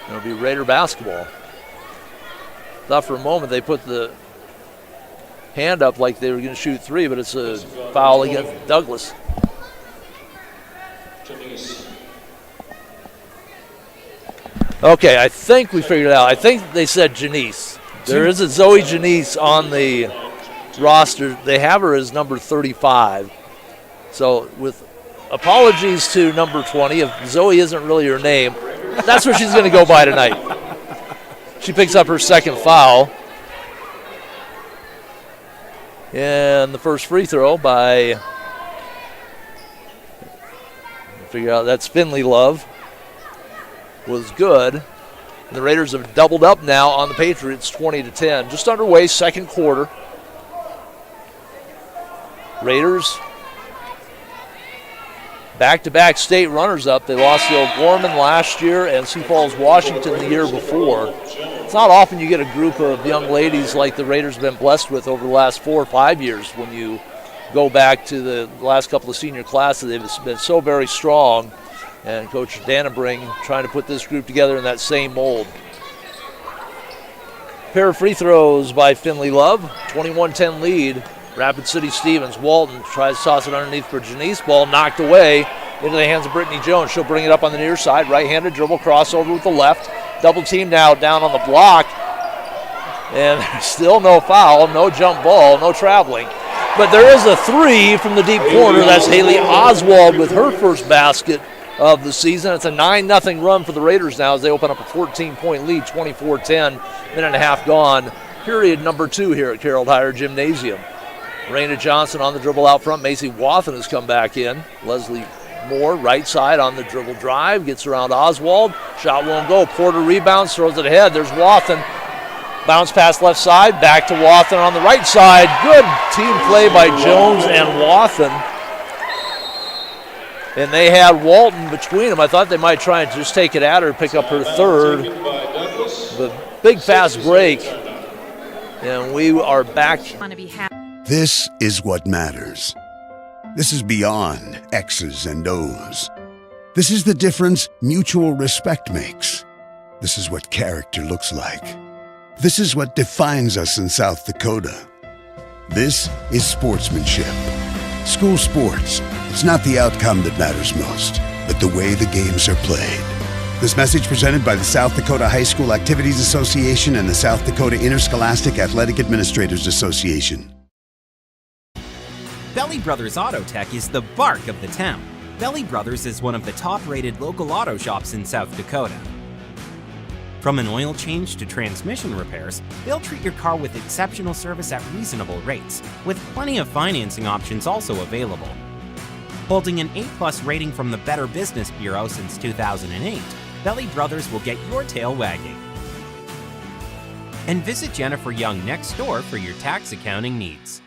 It'll be Raider basketball. Thought for a moment they put the hand up like they were going to shoot 3, but it's a foul against Douglas. Okay, I think we figured it out. I think they said Janice. There is a Zoe Janice on the roster. They have her as number 35. So with apologies to number 20. If Zoe isn't really her name, that's what she's going to go by tonight. She picks up her second foul. And the first free throw by, figure out, that's Finley Love, was good. And the Raiders have doubled up now on the Patriots, 20-10. Just underway, second quarter. Raiders back-to-back state runners-up. They lost to O'Gorman last year and Sioux Falls, Washington the year before. It's not often you get a group of young ladies like the Raiders have been blessed with over the last 4 or 5 years. When you go back to the last couple of senior classes, they've been so very strong. And Coach Dannebring trying to put this group together in that same mold. Pair of free throws by Finley Love, 21-10 lead. Rapid City Stevens. Walton tries to toss it underneath for Janice. Ball knocked away into the hands of Brittany Jones. She'll bring it up on the near side. Right-handed dribble crossover with the left. Double team now down on the block. And still no foul, no jump ball, no traveling. But there is a three from the deep corner. That's Haley Oswald with her first basket of the season. It's a 9-0 run for the Raiders now as they open up a 14-point lead, 24-10, minute and a half gone. Period number 2 here at Carroll Higher Gymnasium. Raina Johnson on the dribble out front. Macy Wathen has come back in. Leslie Moore, right side on the dribble drive, gets around Oswald. Shot won't go. Porter rebounds, throws it ahead. There's Wathen. Bounce pass left side, back to Wathen on the right side. Good team play by Jones and Wathen. And they had Walton between them. I thought they might try and just take it at her, pick up her third. But big fast break. And we are back. This is what matters. This is beyond X's and O's. This is the difference mutual respect makes. This is what character looks like. This is what defines us in South Dakota. This is sportsmanship. School sports, it's not the outcome that matters most, but the way the games are played. This message presented by the South Dakota High School Activities Association and the South Dakota Interscholastic Athletic Administrators Association. Belly Brothers Auto Tech is the bark of the town. Belly Brothers is one of the top-rated local auto shops in South Dakota. From an oil change to transmission repairs, they'll treat your car with exceptional service at reasonable rates, with plenty of financing options also available. Holding an A+ rating from the Better Business Bureau since 2008, Belly Brothers will get your tail wagging. And visit Jennifer Young next door for your tax accounting needs.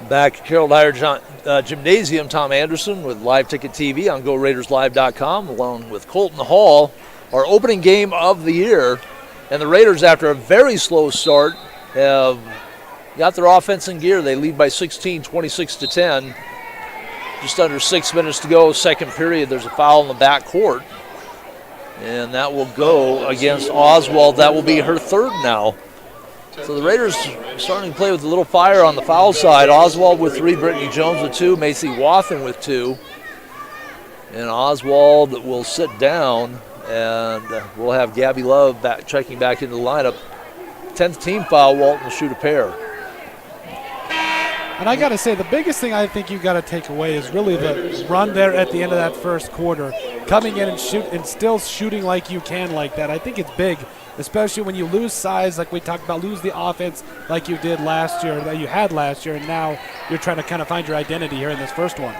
Back at Carroll Dyer Gymnasium, Tom Anderson with Live Ticket TV on GoRaidersLive.com, along with Colton Hall, our opening game of the year. And the Raiders, after a very slow start, have got their offense in gear. They lead by 16, 26-10. Just under 6 minutes to go, second period. There's a foul in the back court. And that will go against Oswald. That will be her third now. So the Raiders starting to play with a little fire on the foul side. Oswald with 3, Brittany Jones with 2, Macy Wathen with 2. And Oswald will sit down, and we'll have Gabby Love checking back into the lineup. 10th team foul, Walton will shoot a pair. And I got to say, the biggest thing I think you got to take away is really the run there at the end of that first quarter. Coming in and still shooting like you can like that. I think it's big, especially when you lose size, like we talked about, lose the offense like you did last year, that you had last year, and now you're trying to kind of find your identity here in this first one.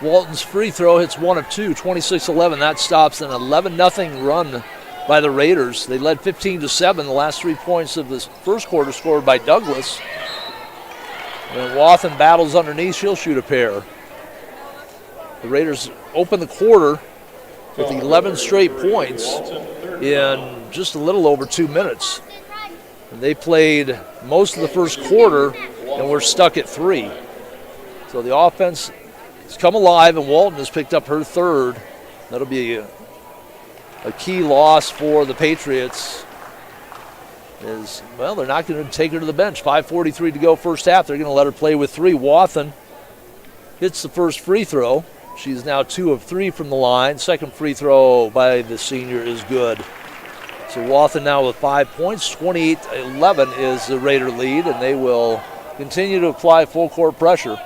Walton's free throw hits 1 of 2, 26-11. That stops an 11-0 run by the Raiders. They led 15-7. The last 3 points of this first quarter scored by Douglas. When Wathen battles underneath, she'll shoot a pair. The Raiders open the quarter with 11 straight points in just a little over 2 minutes. And they played most of the first quarter and were stuck at 3. So the offense has come alive, and Walton has picked up her third. That'll be a key loss for the Patriots. They're not going to take her to the bench. 5:43 to go first half. They're going to let her play with 3. Wathen hits the first free throw. She's now 2 of 3 from the line. Second free throw by the senior is good. So Wathen now with 5 points. 28-11 is the Raider lead, and they will continue to apply full court pressure.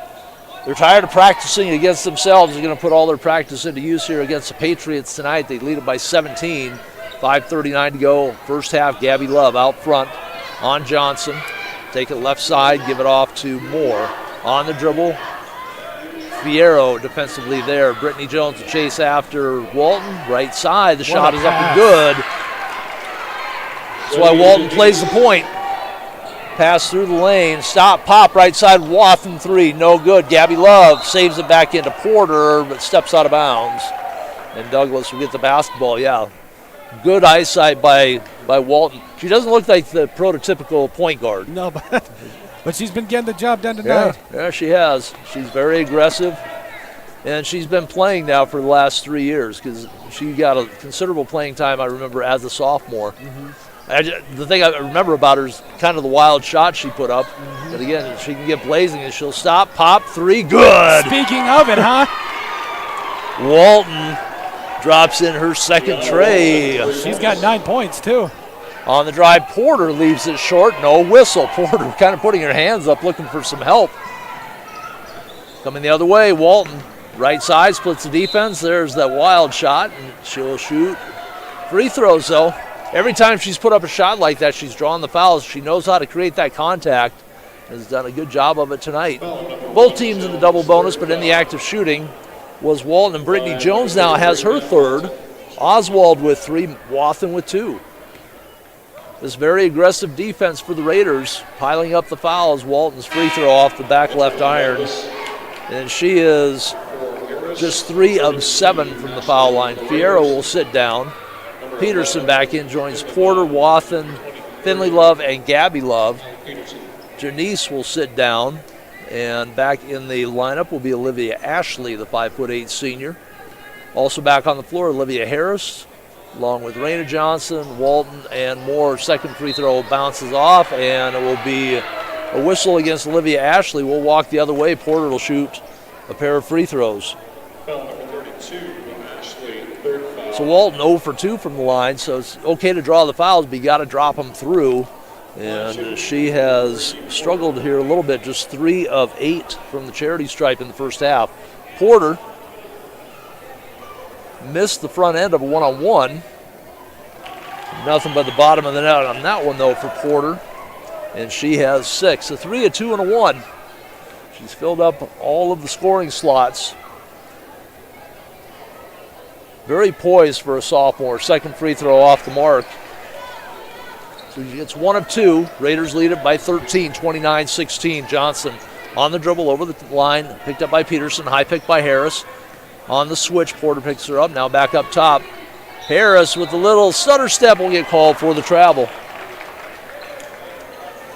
They're tired of practicing against themselves. They're going to put all their practice into use here against the Patriots tonight. They lead it by 17. 5:39 to go. First half, Gabby Love out front on Johnson. Take it left side, give it off to Moore. On the dribble, Fierro defensively there. Brittany Jones to chase after Walton. Right side, the shot is up and good. That's why Walton plays the point. Pass through the lane, stop, pop, right side, Wathen 3, no good. Gabby Love saves it back into Porter, but steps out of bounds. And Douglas will get the basketball, yeah. Good eyesight by Walton. She doesn't look like the prototypical point guard. No, but she's been getting the job done tonight. Yeah, she has. She's very aggressive, and she's been playing now for the last 3 years because she got a considerable playing time, I remember, as a sophomore. The thing I remember about her is kind of the wild shot she put up. But again, she can get blazing and she'll stop, pop, 3, good. Speaking of it, huh? Walton drops in her second tray. She's got 9 points, too. On the drive, Porter leaves it short. No whistle. Porter kind of putting her hands up, looking for some help. Coming the other way, Walton. Right side, splits the defense. There's that wild shot, and she'll shoot free throws, though. Every time she's put up a shot like that, she's drawn the fouls. She knows how to create that contact. Has done a good job of it tonight. Both teams in the double bonus, but in the act of shooting was Walton, and Brittany Jones now has her third. Oswald with 3, Wathen with 2. This very aggressive defense for the Raiders, piling up the fouls. Walton's free throw off the back left iron. And she is just 3 of 7 from the foul line. Fierro will sit down. Peterson back in, joins Porter, Wathen, Finley Love, and Gabby Love. Janice will sit down. And back in the lineup will be Olivia Ashley, the 5'8" senior. Also back on the floor, Olivia Harris, along with Raina Johnson, Walton, and Moore. Second free throw bounces off, and it will be a whistle against Olivia Ashley. We'll walk the other way. Porter will shoot a pair of free throws. Foul number 32, Ashley, third foul. So Walton 0 for 2 from the line, so it's okay to draw the fouls, but you got to drop them through. And she has struggled here a little bit, just 3 of 8 from the charity stripe in the first half. Porter missed the front end of a one-on-one. Nothing but the bottom of the net on that one, though, for Porter. And she has 6, a 3, a 2, and a 1. She's filled up all of the scoring slots. Very poised for a sophomore. Second free throw off the mark. So she gets 1 of 2. Raiders lead it by 13, 29-16. Johnson on the dribble over the line. Picked up by Peterson. High pick by Harris. On the switch, Porter picks her up. Now back up top. Harris with a little stutter step will get called for the travel.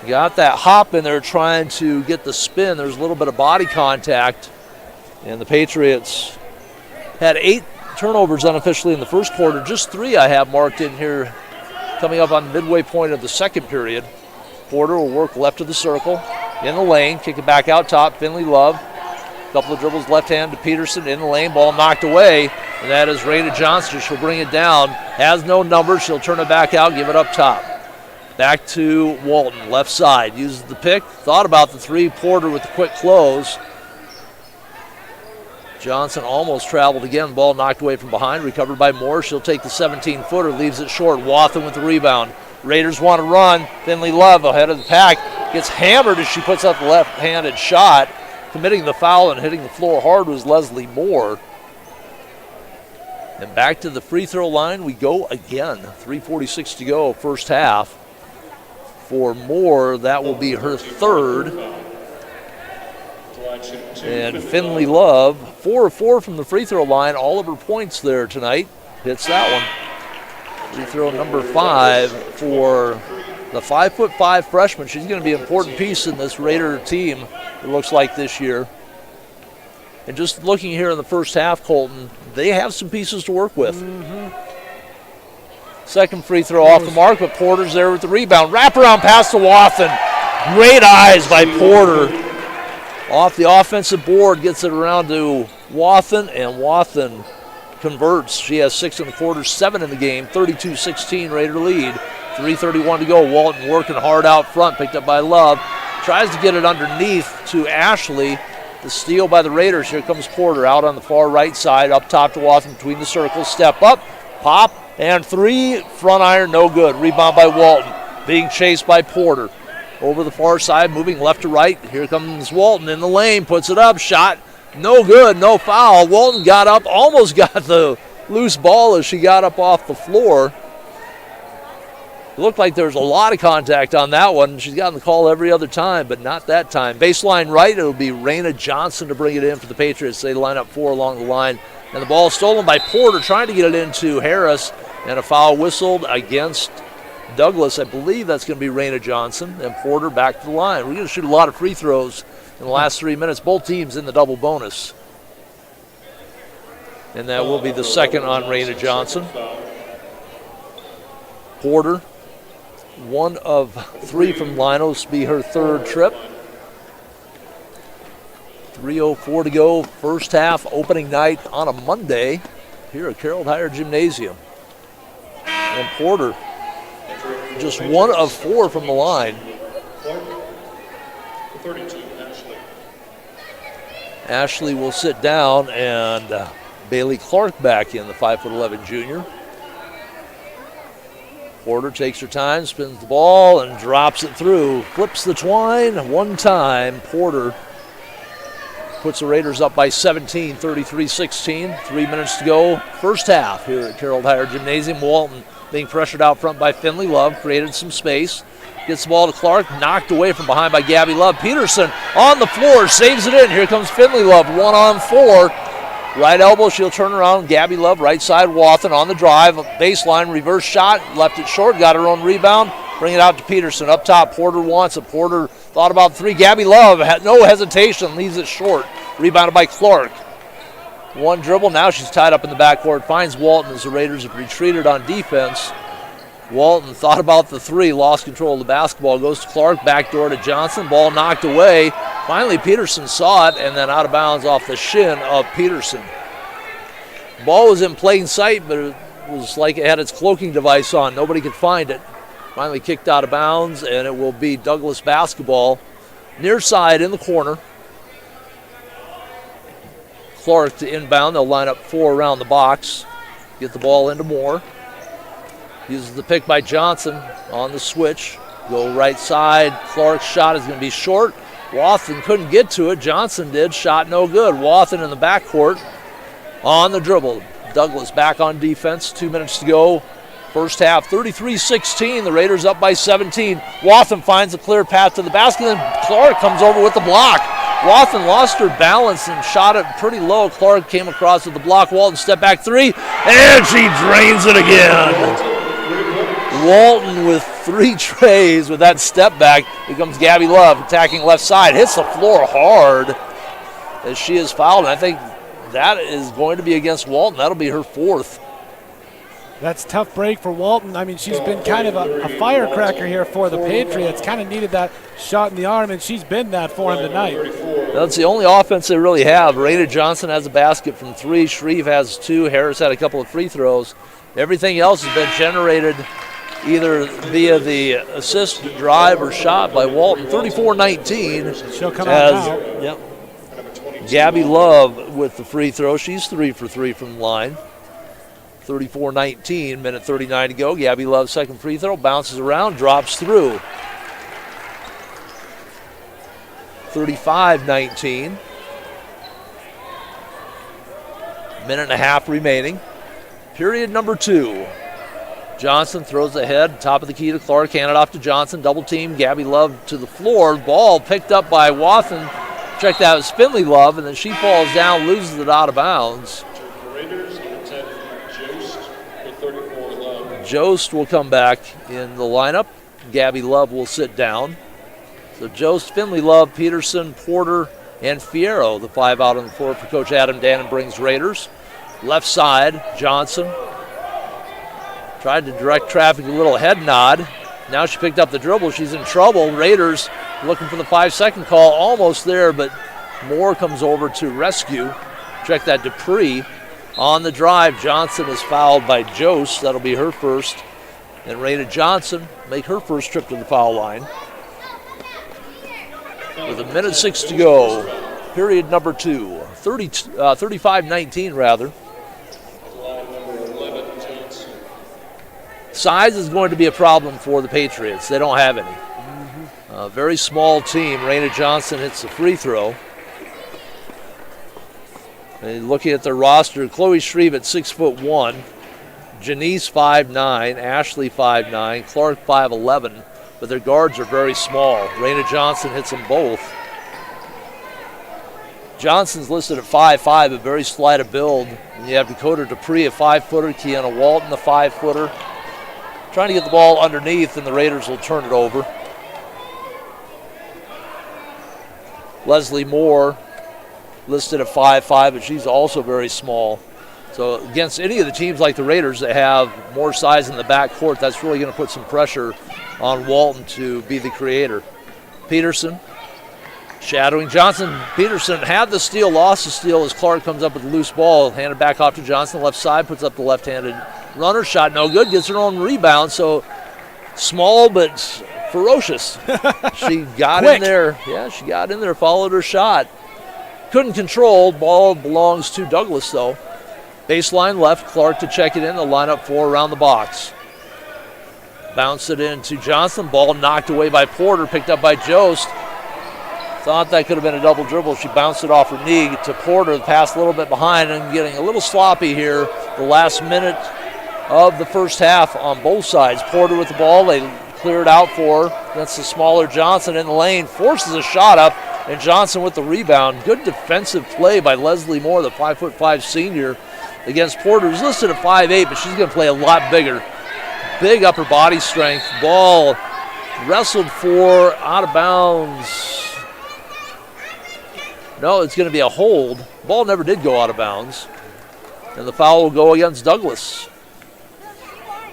Got that hop in there trying to get the spin. There's a little bit of body contact. And the Patriots had 8 turnovers unofficially in the first quarter. Just 3 I have marked in here coming up on the midway point of the second period. Porter will work left of the circle, in the lane, kick it back out top. Finley Love, couple of dribbles left hand to Peterson, in the lane, ball knocked away, and that is Raina Johnson. She'll bring it down, has no number, she'll turn it back out, give it up top. Back to Walton, left side, uses the pick, thought about the 3, Porter with the quick close. Johnson almost traveled again. Ball knocked away from behind. Recovered by Moore. She'll take the 17-footer. Leaves it short. Wathen with the rebound. Raiders want to run. Finley Love ahead of the pack. Gets hammered as she puts up the left-handed shot. Committing the foul and hitting the floor hard was Leslie Moore. And back to the free throw line we go again. 3:46 to go, first half. For Moore, that will be her third. And Finley Love, 4 of 4 from the free throw line. All of her points there tonight. Hits that one. Free throw number 5 for the 5'5" freshman. She's going to be an important piece in this Raider team, it looks like, this year. And just looking here in the first half, Colton, they have some pieces to work with. Second free throw off the mark, but Porter's there with the rebound. Wraparound pass to Wathen. Great eyes by Porter. Off the offensive board, gets it around to Wathen, and Wathen converts. She has 6 in the quarter, 7 in the game, 32-16 Raider lead. 3:31 to go. Walton working hard out front, picked up by Love. Tries to get it underneath to Ashley. The steal by the Raiders. Here comes Porter out on the far right side, up top to Watson between the circles. Step up, pop, and 3. Front iron, no good. Rebound by Walton. Being chased by Porter. Over the far side, moving left to right. Here comes Walton in the lane, puts it up, shot. No good, no foul. Walton got up, almost got the loose ball as she got up off the floor. It looked like there was a lot of contact on that one. She's gotten the call every other time, but not that time. Baseline right, it'll be Raina Johnson to bring it in for the Patriots. They line up 4 along the line. And the ball stolen by Porter, trying to get it into Harris. And a foul whistled against Douglas. I believe that's going to be Raina Johnson. And Porter back to the line. We're going to shoot a lot of free throws in the last 3 minutes. Both teams in the double bonus. And that will be the second on Raina Johnson. Porter, 1 of 3 from line. This will be her 3rd trip. 3:04 to go, first half, opening night on a Monday here at Carroll Higher Gymnasium. And Porter, just 1 of 4 from the line. 32, Ashley will sit down, and Bailey Clark back in, the 5'11" junior. Porter takes her time, spins the ball, and drops it through. Flips the twine 1 time. Porter puts the Raiders up by 17, 33-16. 3 minutes to go, first half here at Carroll Higher Gymnasium. Walton being pressured out front by Finley. Love created some space. Gets the ball to Clark, knocked away from behind by Gabby Love. Peterson on the floor, saves it in. Here comes Finley Love, 1-on-4. Right elbow, she'll turn around. Gabby Love, right side, Wathen on the drive. Baseline, reverse shot, left it short, got her own rebound. Bring it out to Peterson. Up top, Porter wants it. Porter thought about 3. Gabby Love had no hesitation, leaves it short. Rebounded by Clark. 1 dribble, now she's tied up in the backcourt. Finds Walton as the Raiders have retreated on defense. Walton thought about the 3, lost control of the basketball. Goes to Clark, backdoor to Johnson. Ball knocked away. Finally, Peterson saw it, and then out of bounds off the shin of Peterson. Ball was in plain sight, but it was like it had its cloaking device on. Nobody could find it. Finally kicked out of bounds, and it will be Douglas basketball. Near side in the corner. Clark to inbound. They'll line up 4 around the box. Get the ball into Moore. Uses the pick by Johnson on the switch. Go right side. Clark's shot is going to be short. Wathen couldn't get to it. Johnson did. Shot no good. Wathen in the backcourt on the dribble. Douglas back on defense. 2 minutes to go. First half, 33-16. The Raiders up by 17. Wathen finds a clear path to the basket. Then Clark comes over with the block. Wathen lost her balance and shot it pretty low. Clark came across with the block. Walton step back 3. And she drains it again. Walton with 3 trays with that step back. Here comes Gabby Love attacking left side. Hits the floor hard as she is fouled. And I think that is going to be against Walton. That'll be her 4th. That's a tough break for Walton. I mean, she's been kind of a firecracker here for the Patriots. Kind of needed that shot in the arm, and she's been that for him tonight. That's the only offense they really have. Raina Johnson has a basket from 3. Shreve has 2. Harris had a couple of free throws. Everything else has been generated either via the assist, drive, or shot by Walton. 34-19. She'll come out now. Yep. Gabby Love with the free throw. She's 3 for 3 from the line. 34-19, minute 39 to go. Gabby Love's second free throw, bounces around, drops through. 35-19. Minute and a half remaining. Period number 2. Johnson throws ahead, top of the key to Clark, hand it off to Johnson, double team, Gabby Love to the floor. Ball picked up by Wathen. Check that, it's Finley Love, and then she falls down, loses it out of bounds. Jost will come back in the lineup. Gabby Love will sit down. So Jost, Finley Love, Peterson, Porter, and Fierro, the 5 out on the floor for Coach Adam Dannon brings Raiders. Left side, Johnson. Tried to direct traffic, a little head nod. Now she picked up the dribble. She's in trouble. Raiders looking for the 5-second call. Almost there, but Moore comes over to rescue. Check that, Dupree on the drive. Johnson is fouled by Jost. That'll be her first. And Raina Johnson make her first trip to the foul line. With 1:06 to go, period number 2. 35-19 rather. Size is going to be a problem for the Patriots. They don't have any. Very small team. Raina Johnson hits the free throw. And looking at their roster, Chloe Shreve at 6'1", Janice 5'9", Ashley 5'9", Clark 5'11", but their guards are very small. Raina Johnson hits them both. Johnson's listed at 5'5", a very slight of build. And you have Dakota Dupree, a 5-footer, Kiana Walton, a 5-footer. Trying to get the ball underneath, and the Raiders will turn it over. Leslie Moore listed at 5'5", but she's also very small. So against any of the teams like the Raiders that have more size in the backcourt, that's really going to put some pressure on Walton to be the creator. Peterson shadowing Johnson. Peterson had the steal, lost the steal as Clark comes up with a loose ball, handed back off to Johnson. Left side, puts up the left-handed runner. Shot no good, gets her own rebound. So small but ferocious. She got in there. Yeah, she got in there, followed her shot. Couldn't control. Ball belongs to Douglas, though. Baseline left, Clark to check it in. The lineup 4 around the box. Bounce it into Johnson. Ball knocked away by Porter, picked up by Jost. Thought that could have been a double dribble. She bounced it off her knee to Porter. The pass a little bit behind and getting a little sloppy here. The last minute of the first half on both sides. Porter with the ball. They clear it out for her. That's the smaller Johnson in the lane. Forces a shot up, and Johnson with the rebound. Good defensive play by Leslie Moore, the 5'5" senior, against Porter, who's listed at 5'8", but she's going to play a lot bigger. Big upper body strength. Ball wrestled for, out of bounds. No, it's going to be a hold. Ball never did go out of bounds. And the foul will go against Douglas.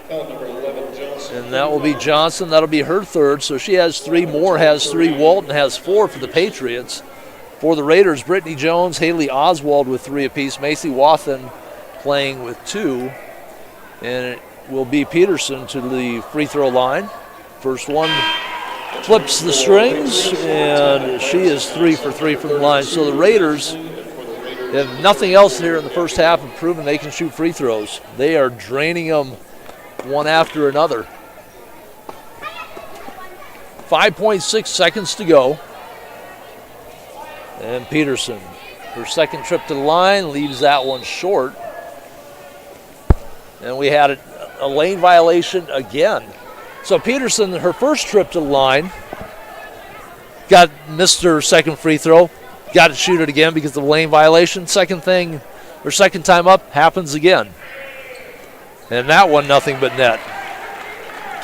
Foul number 11, Johnson. And that will be Johnson. That'll be her third. So she has 3. Moore has 3. Walton has 4 for the Patriots. For the Raiders, Brittany Jones, Haley Oswald with 3 apiece. Macy Wathen playing with 2. And it will be Peterson to the free throw line. First one flips the strings, and she is 3 for 3 from the line. So the Raiders have nothing else here in the first half and proven they can shoot free throws. They are draining them one after another. 5.6 seconds to go. And Peterson, her second trip to the line, leaves that one short. And we had a lane violation again. So Peterson, her first trip to the line, missed her second free throw, got to shoot it again because of the lane violation. Second time up, happens again. And that one, nothing but net.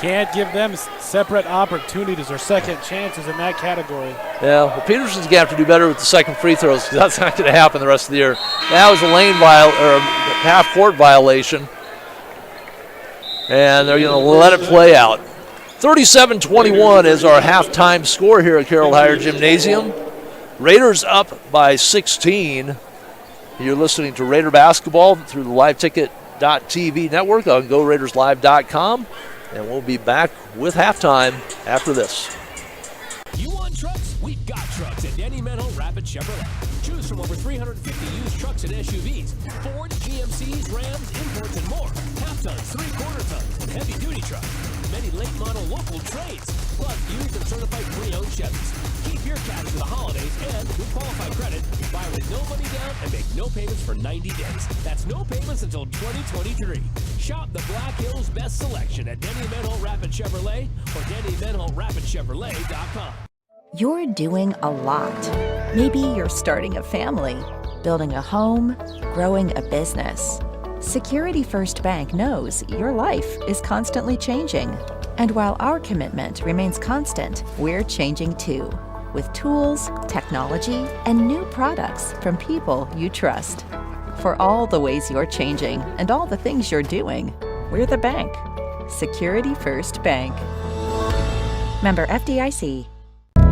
Can't give them separate opportunities or second chances in that category. Yeah, well, Peterson's going to have to do better with the second free throws because that's not going to happen the rest of the year. That was a half-court violation. And they're going to let it play out. 37-21 is our halftime score here at Carroll Higher Gymnasium. Raiders up by 16. You're listening to Raider basketball through the liveticket.tv network on GoRaidersLive.com. And we'll be back with halftime after this. You want trucks? We've got trucks at Danny Menho Rapid Chevrolet. Choose from over 350 used trucks and SUVs, Ford, GMCs, Rams, imports, and more. Half-tons, 3/4 tons, and heavy-duty trucks. Many late-model local trades, plus used and certified pre-owned Chevys. Keep your cash for the holidays and, with qualified credit, buy with no money down and make no payments for 90 days. That's no payments until 2023. Shop the Black Hills best selection at Danny Menho Rapid Chevrolet or DannyMenhoRapidChevrolet.com. You're doing a lot. Maybe you're starting a family, building a home, growing a business. Security First Bank knows your life is constantly changing. And while our commitment remains constant, we're changing too, with tools, technology, and new products from people you trust. For all the ways you're changing and all the things you're doing, we're the bank. Security First Bank. Member FDIC.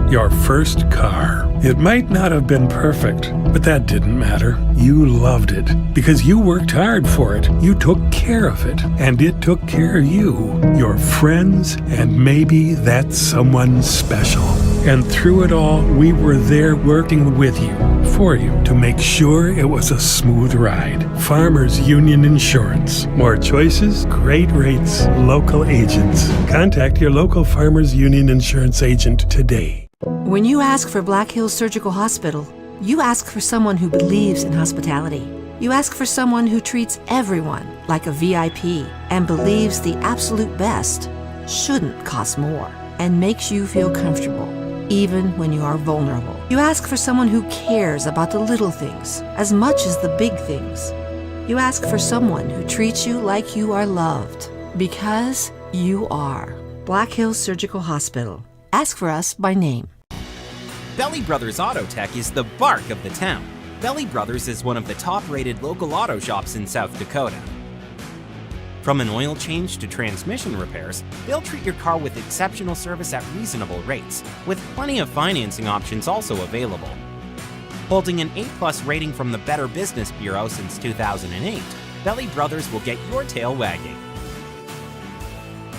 Your first car. It might not have been perfect, but that didn't matter. You loved it because you worked hard for it. You took care of it, and it took care of you, your friends, and maybe that someone special. And through it all, we were there working with you, for you, to make sure it was a smooth ride. Farmers Union Insurance. More choices, great rates, local agents. Contact your local Farmers Union Insurance agent today. When you ask for Black Hills Surgical Hospital, you ask for someone who believes in hospitality. You ask for someone who treats everyone like a VIP and believes the absolute best shouldn't cost more and makes you feel comfortable, even when you are vulnerable. You ask for someone who cares about the little things as much as the big things. You ask for someone who treats you like you are loved, because you are. Black Hills Surgical Hospital. Ask for us by name. Belly Brothers Auto Tech is the bark of the town. Belly Brothers is one of the top-rated local auto shops in South Dakota. From an oil change to transmission repairs, they'll treat your car with exceptional service at reasonable rates, with plenty of financing options also available. Holding an A+ rating from the Better Business Bureau since 2008, Belly Brothers will get your tail wagging.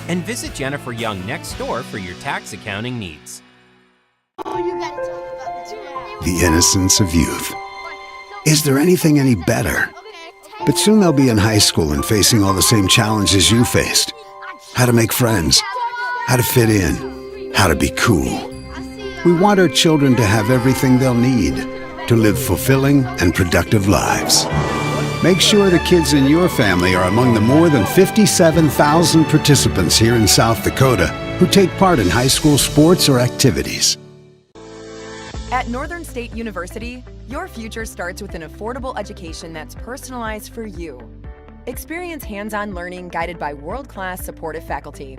And visit Jennifer Young next door for your tax accounting needs. The innocence of youth. Is there anything any better? But soon they'll be in high school and facing all the same challenges you faced. How to make friends, how to fit in, how to be cool. We want our children to have everything they'll need to live fulfilling and productive lives. Make sure the kids in your family are among the more than 57,000 participants here in South Dakota who take part in high school sports or activities. At Northern State University, your future starts with an affordable education that's personalized for you. Experience hands-on learning guided by world-class supportive faculty.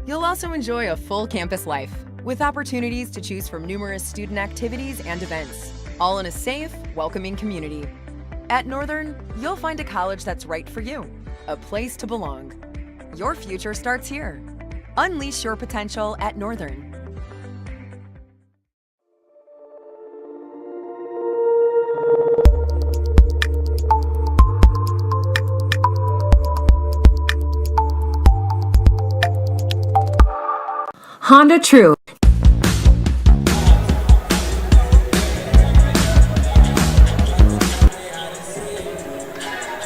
You'll also enjoy a full campus life with opportunities to choose from numerous student activities and events, all in a safe, welcoming community. At Northern, you'll find a college that's right for you, a place to belong. Your future starts here. Unleash your potential at Northern. Honda True.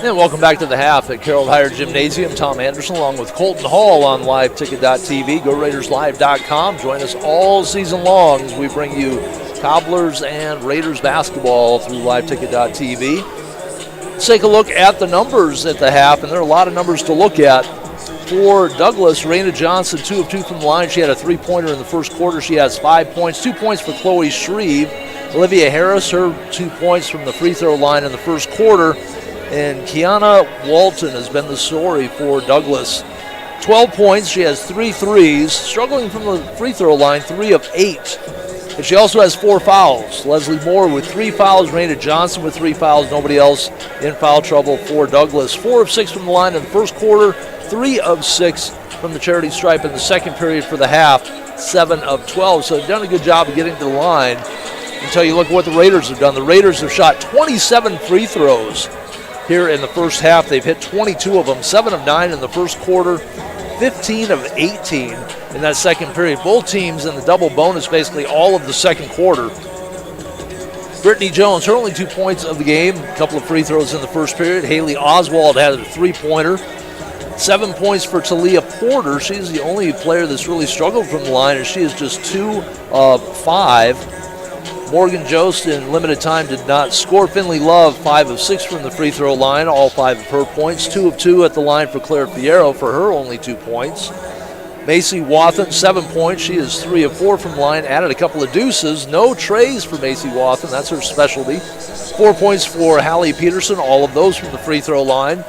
And welcome back to the half at Carroll Hire Gymnasium. Tom Anderson along with Colton Hall on LiveTicket.tv, GoRaidersLive.com. Join us all season long as we bring you Cobblers and Raiders basketball through LiveTicket.tv. Let's take a look at the numbers at the half, and there are a lot of numbers to look at. For Douglas, Raina Johnson, 2 of 2 from the line. She had a three-pointer in the first quarter. She has 5 points. 2 points for Chloe Shreve. Olivia Harris, her 2 points from the free throw line in the first quarter. And Kiana Walton has been the story for Douglas. 12 points. She has 3 threes. Struggling from the free throw line, 3 of 8. But she also has 4 fouls. Leslie Moore with 3 fouls. Raina Johnson with 3 fouls. Nobody else in foul trouble for Douglas. 4 of 6 from the line in the first quarter. 3 of 6 from the charity stripe in the second period for the half. 7 of 12. So they've done a good job of getting to the line. Until you look at what the Raiders have done. The Raiders have shot 27 free throws here in the first half. They've hit 22 of them, 7 of 9 in the first quarter, 15 of 18 in that second period. Both teams in the double bonus basically all of the second quarter. Brittany Jones, her only 2 points of the game, a couple of free throws in the first period. Haley Oswald had a three-pointer. 7 points for Talia Porter. She's the only player that's really struggled from the line, and she is just 2 of 5. Morgan Jost in limited time did not score. Finley Love, 5 of 6 from the free throw line, all 5 of her points. 2 of 2 at the line for Claire Fierro for her only 2 points. Macy Wathen, 7 points. She is 3 of 4 from the line, added a couple of deuces. No trays for Macy Wathen, that's her specialty. 4 points for Hallie Peterson, all of those from the free throw line.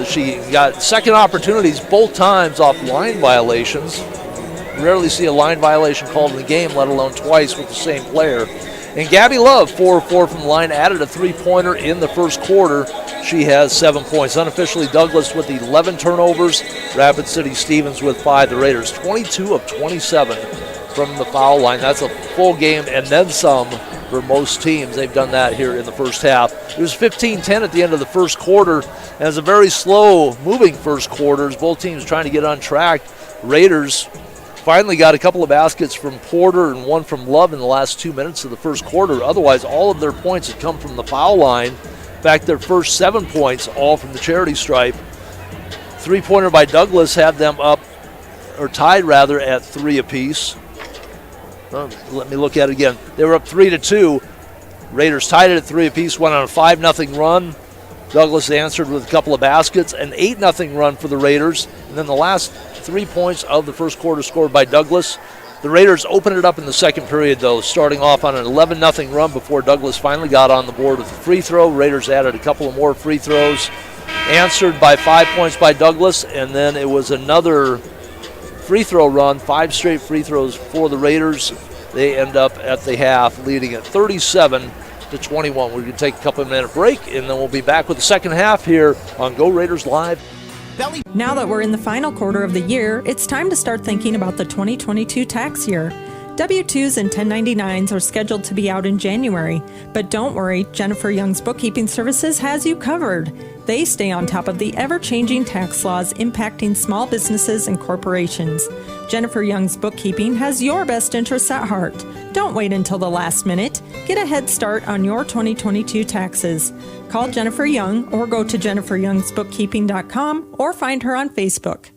She got second opportunities both times off line violations. Rarely see a line violation called in the game, let alone twice with the same player. And Gabby Love, 4 of 4 from the line, added a three-pointer in the first quarter. She has 7 points. Unofficially, Douglas with 11 turnovers. Rapid City Stevens with 5. The Raiders 22 of 27 from the foul line. That's a full game and then some for most teams. They've done that here in the first half. It was 15-10 at the end of the first quarter, and it was a very slow-moving first quarter as both teams trying to get on track. Raiders finally got a couple of baskets from Porter and one from Love in the last 2 minutes of the first quarter. Otherwise, all of their points had come from the foul line. In fact, their first 7 points all from the charity stripe. Three-pointer by Douglas had them up, or tied rather, at 3 apiece. Let me look at it again. They were up 3-2. Raiders tied it at 3 apiece, went on a 5-0 run. Douglas answered with a couple of baskets, an 8-0 run for the Raiders. And then the last 3 points of the first quarter scored by Douglas. The Raiders opened it up in the second period, though, starting off on an 11-0 run before Douglas finally got on the board with a free throw. Raiders added a couple of more free throws, answered by 5 points by Douglas, and then it was another free throw run, 5 straight free throws for the Raiders. They end up at the half leading at 37-21. We're going to take a couple-minute break, and then we'll be back with the second half here on Go Raiders Live. Now that we're in the final quarter of the year, it's time to start thinking about the 2022 tax year. W-2s and 1099s are scheduled to be out in January, but don't worry, Jennifer Young's Bookkeeping Services has you covered. They stay on top of the ever-changing tax laws impacting small businesses and corporations. Jennifer Young's Bookkeeping has your best interests at heart. Don't wait until the last minute. Get a head start on your 2022 taxes. Call Jennifer Young or go to jenniferyoungsbookkeeping.com or find her on Facebook.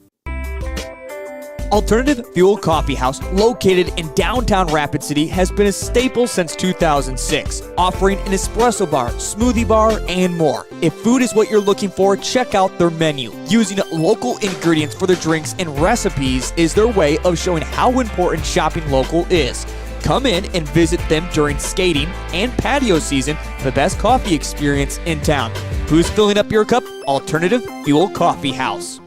Alternative Fuel Coffee House, located in downtown Rapid City, has been a staple since 2006, offering an espresso bar, smoothie bar, and more. If food is what you're looking for, check out their menu. Using local ingredients for their drinks and recipes is their way of showing how important shopping local is. Come in and visit them during skating and patio season for the best coffee experience in town. Who's filling up your cup? Alternative Fuel Coffee House.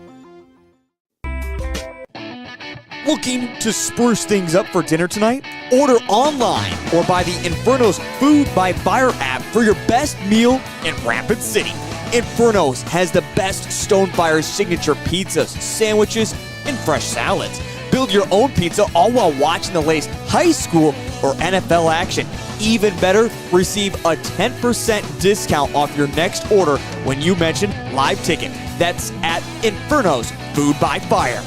Looking to spruce things up for dinner tonight? Order online or buy the Inferno's Food by Fire app for your best meal in Rapid City. Inferno's has the best Stonefire signature pizzas, sandwiches, and fresh salads. Build your own pizza all while watching the latest high school or NFL action. Even better, receive a 10% discount off your next order when you mention Live Ticket. That's at Inferno's Food by Fire.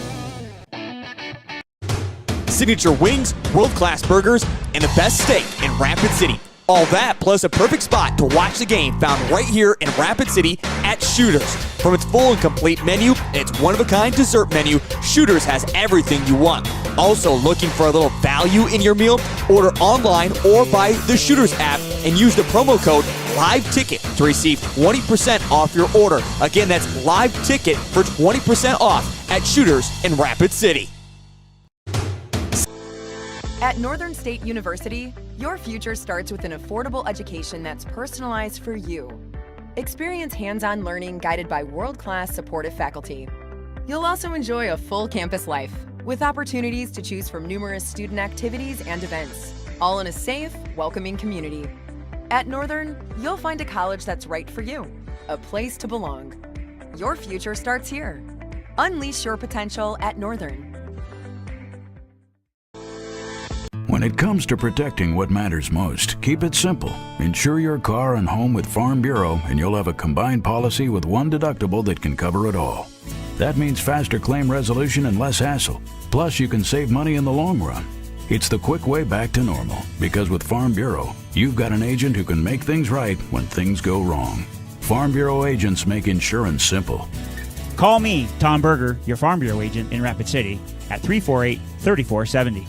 Signature wings, world-class burgers, and the best steak in Rapid City. All that plus a perfect spot to watch the game found right here in Rapid City at Shooters. From its full and complete menu, its one-of-a-kind dessert menu, Shooters has everything you want. Also looking for a little value in your meal? Order online or buy the Shooters app and use the promo code LiveTicket to receive 20% off your order. Again, that's LiveTicket for 20% off at Shooters in Rapid City. At Northern State University, your future starts with an affordable education that's personalized for you. Experience hands-on learning guided by world-class supportive faculty. You'll also enjoy a full campus life with opportunities to choose from numerous student activities and events, all in a safe, welcoming community. At Northern, you'll find a college that's right for you, a place to belong. Your future starts here. Unleash your potential at Northern. When it comes to protecting what matters most, keep it simple. Insure your car and home with Farm Bureau and you'll have a combined policy with one deductible that can cover it all. That means faster claim resolution and less hassle. Plus, you can save money in the long run. It's the quick way back to normal, because with Farm Bureau, you've got an agent who can make things right when things go wrong. Farm Bureau agents make insurance simple. Call me, Tom Berger, your Farm Bureau agent in Rapid City, at 348-3470.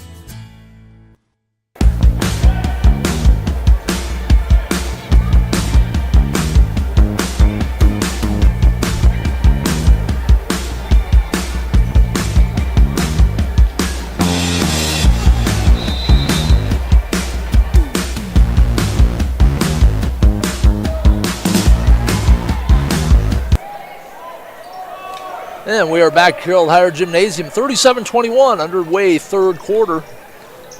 And we are back here at Higher Gymnasium, 37-21, underway third quarter.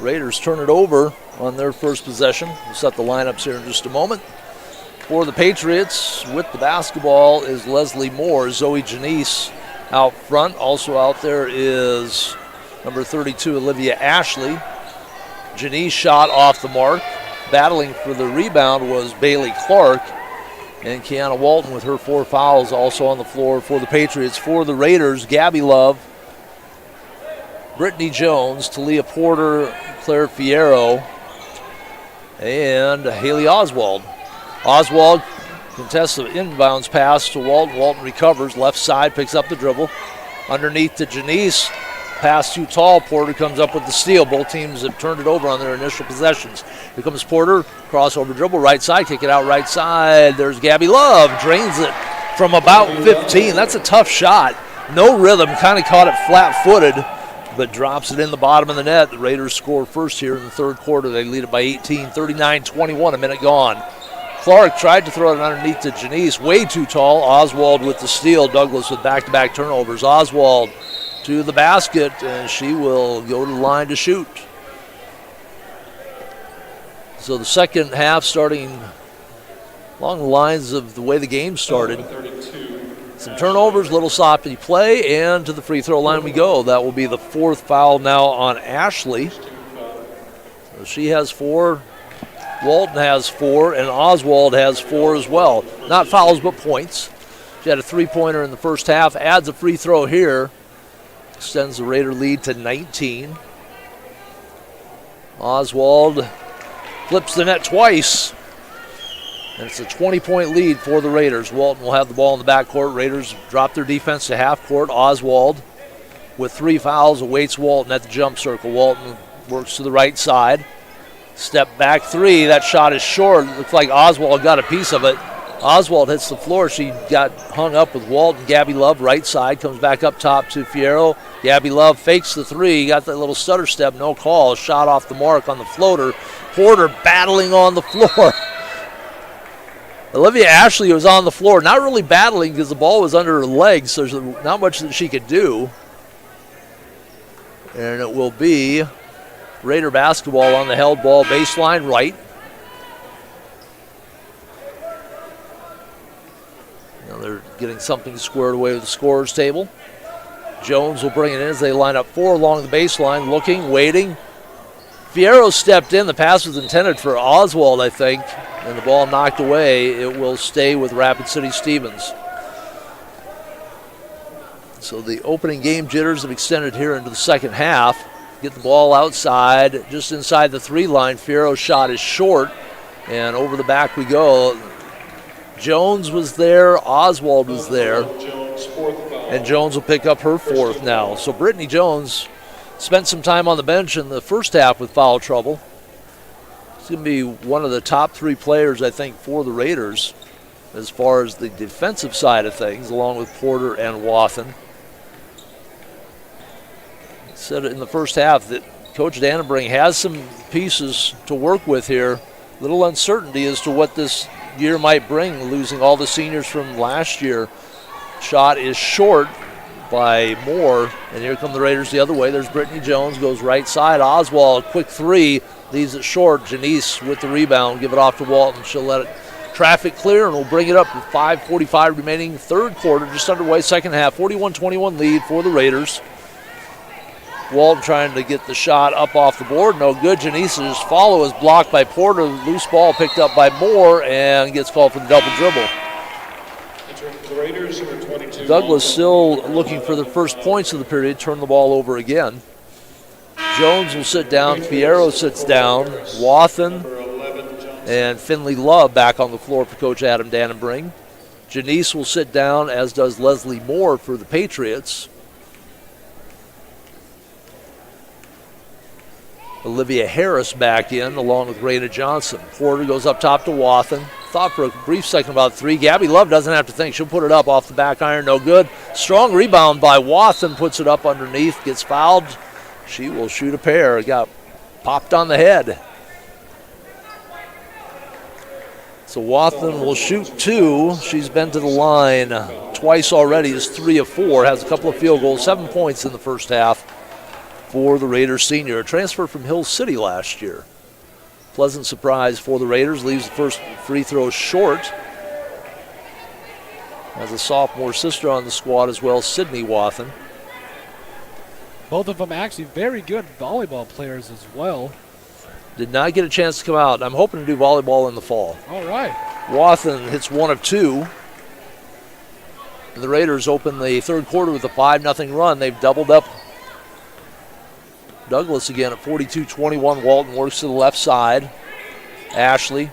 Raiders turn it over on their first possession. We'll set the lineups here in just a moment. For the Patriots, with the basketball is Leslie Moore. Zoe Janice out front. Also out there is number 32, Olivia Ashley. Janice shot off the mark. Battling for the rebound was Bailey Clark. And Kiana Walton with her 4 fouls also on the floor for the Patriots. For the Raiders, Gabby Love, Brittany Jones, Talia Porter, Claire Fierro, and Haley Oswald. Oswald contests the inbounds pass to Walton. Walton recovers, left side, picks up the dribble. Underneath to Janice, pass too tall. Porter comes up with the steal. Both teams have turned it over on their initial possessions. Here comes Porter, crossover dribble, right side, kick it out right side. There's Gabby Love, drains it from about 15. That's a tough shot. No rhythm, kind of caught it flat-footed, but drops it in the bottom of the net. The Raiders score first here in the third quarter. They lead it by 18, 39-21, a minute gone. Clark tried to throw it underneath to Janice, way too tall. Oswald with the steal. Douglas with back-to-back turnovers. Oswald to the basket, and she will go to the line to shoot. So the second half starting along the lines of the way the game started. Some turnovers, little sloppy play, and to the free throw line we go. That will be the 4th foul now on Ashley. So she has 4, Walton has 4, and Oswald has 4 as well. Not fouls, but points. She had a 3-pointer in the first half, adds a free throw here. Extends the Raider lead to 19. Oswald flips the net twice. And it's a 20-point lead for the Raiders. Walton will have the ball in the backcourt. Raiders drop their defense to half court. Oswald with 3 fouls awaits Walton at the jump circle. Walton works to the right side. Step back 3. That shot is short. Looks like Oswald got a piece of it. Oswald hits the floor. She got hung up with Walton. Gabby Love, right side, comes back up top to Fierro. Gabby Love fakes the 3. Got that little stutter step, no call. Shot off the mark on the floater. Porter battling on the floor. Olivia Ashley was on the floor, not really battling because the ball was under her legs, so there's not much that she could do. And it will be Raider basketball on the held ball, baseline right. Now they're getting something squared away with the scorer's table. Jones will bring it in as they line up 4 along the baseline, looking, waiting. Fierro stepped in. The pass was intended for Oswald, I think, and the ball knocked away. It will stay with Rapid City Stevens. So the opening game jitters have extended here into the second half. Get the ball outside, just inside the 3 line. Fierro's shot is short, and over the back we go. Jones was there, Oswald was there, and Jones will pick up her 4th now. So Brittany Jones spent some time on the bench in the first half with foul trouble. She's going to be one of the top 3 players, I think, for the Raiders as far as the defensive side of things, along with Porter and Wathen. Said in the first half that Coach Dannenbring has some pieces to work with here. Little uncertainty as to what this year might bring, losing all the seniors from last year. Shot is short by Moore, and here come the Raiders the other way. There's Brittany Jones, goes right side. Oswald, quick 3, leaves it short. Janice with the rebound, give it off to Walton. She'll let it traffic clear, and we'll bring it up with 5:45 remaining, third quarter, just underway, second half. 41-21 lead for the Raiders. Walton trying to get the shot up off the board, no good. Janice's follow is blocked by Porter. Loose ball picked up by Moore and gets called for the double dribble. Douglas still looking for the first points of the period, turn the ball over again. Jones will sit down, Fierro sits down, Wathen and Finley Love back on the floor for Coach Adam Dannenbring. Janice will sit down, as does Leslie Moore for the Patriots. Olivia Harris back in along with Raina Johnson. Porter goes up top to Wathen. Thought for a brief second about 3. Gabby Love doesn't have to think. She'll put it up off the back iron. No good. Strong rebound by Wathen. Puts it up underneath. Gets fouled. She will shoot a pair. Got popped on the head. So Wathen will shoot 2. She's been to the line twice already. Is 3 of 4. Has a couple of field goals. 7 points in the first half for the Raiders senior. A transfer from Hill City last year. Pleasant surprise for the Raiders. Leaves the first free throw short. Has a sophomore sister on the squad as well, Sydney Wathen. Both of them actually very good volleyball players as well. Did not get a chance to come out. I'm hoping to do volleyball in the fall. All right. Wathen hits 1 of 2. And the Raiders open the third quarter with a 5-0 run. They've doubled up Douglas again at 42-21. Walton works to the left side. Ashley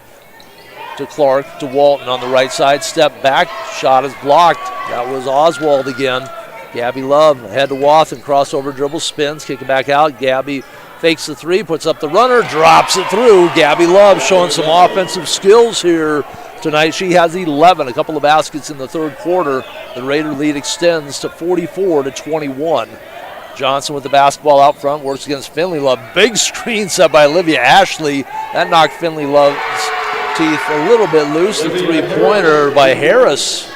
to Clark to Walton on the right side. Step back. Shot is blocked. That was Oswald again. Gabby Love ahead to Wathen. Crossover dribble, spins, kick it back out. Gabby fakes the 3, puts up the runner, drops it through. Gabby Love showing some offensive skills here tonight. She has 11, a couple of baskets in the third quarter. The Raider lead extends to 44-21. Johnson with the basketball out front, works against Finley Love. Big screen set by Olivia Ashley. That knocked Finley Love's teeth a little bit loose. The three-pointer by Harris.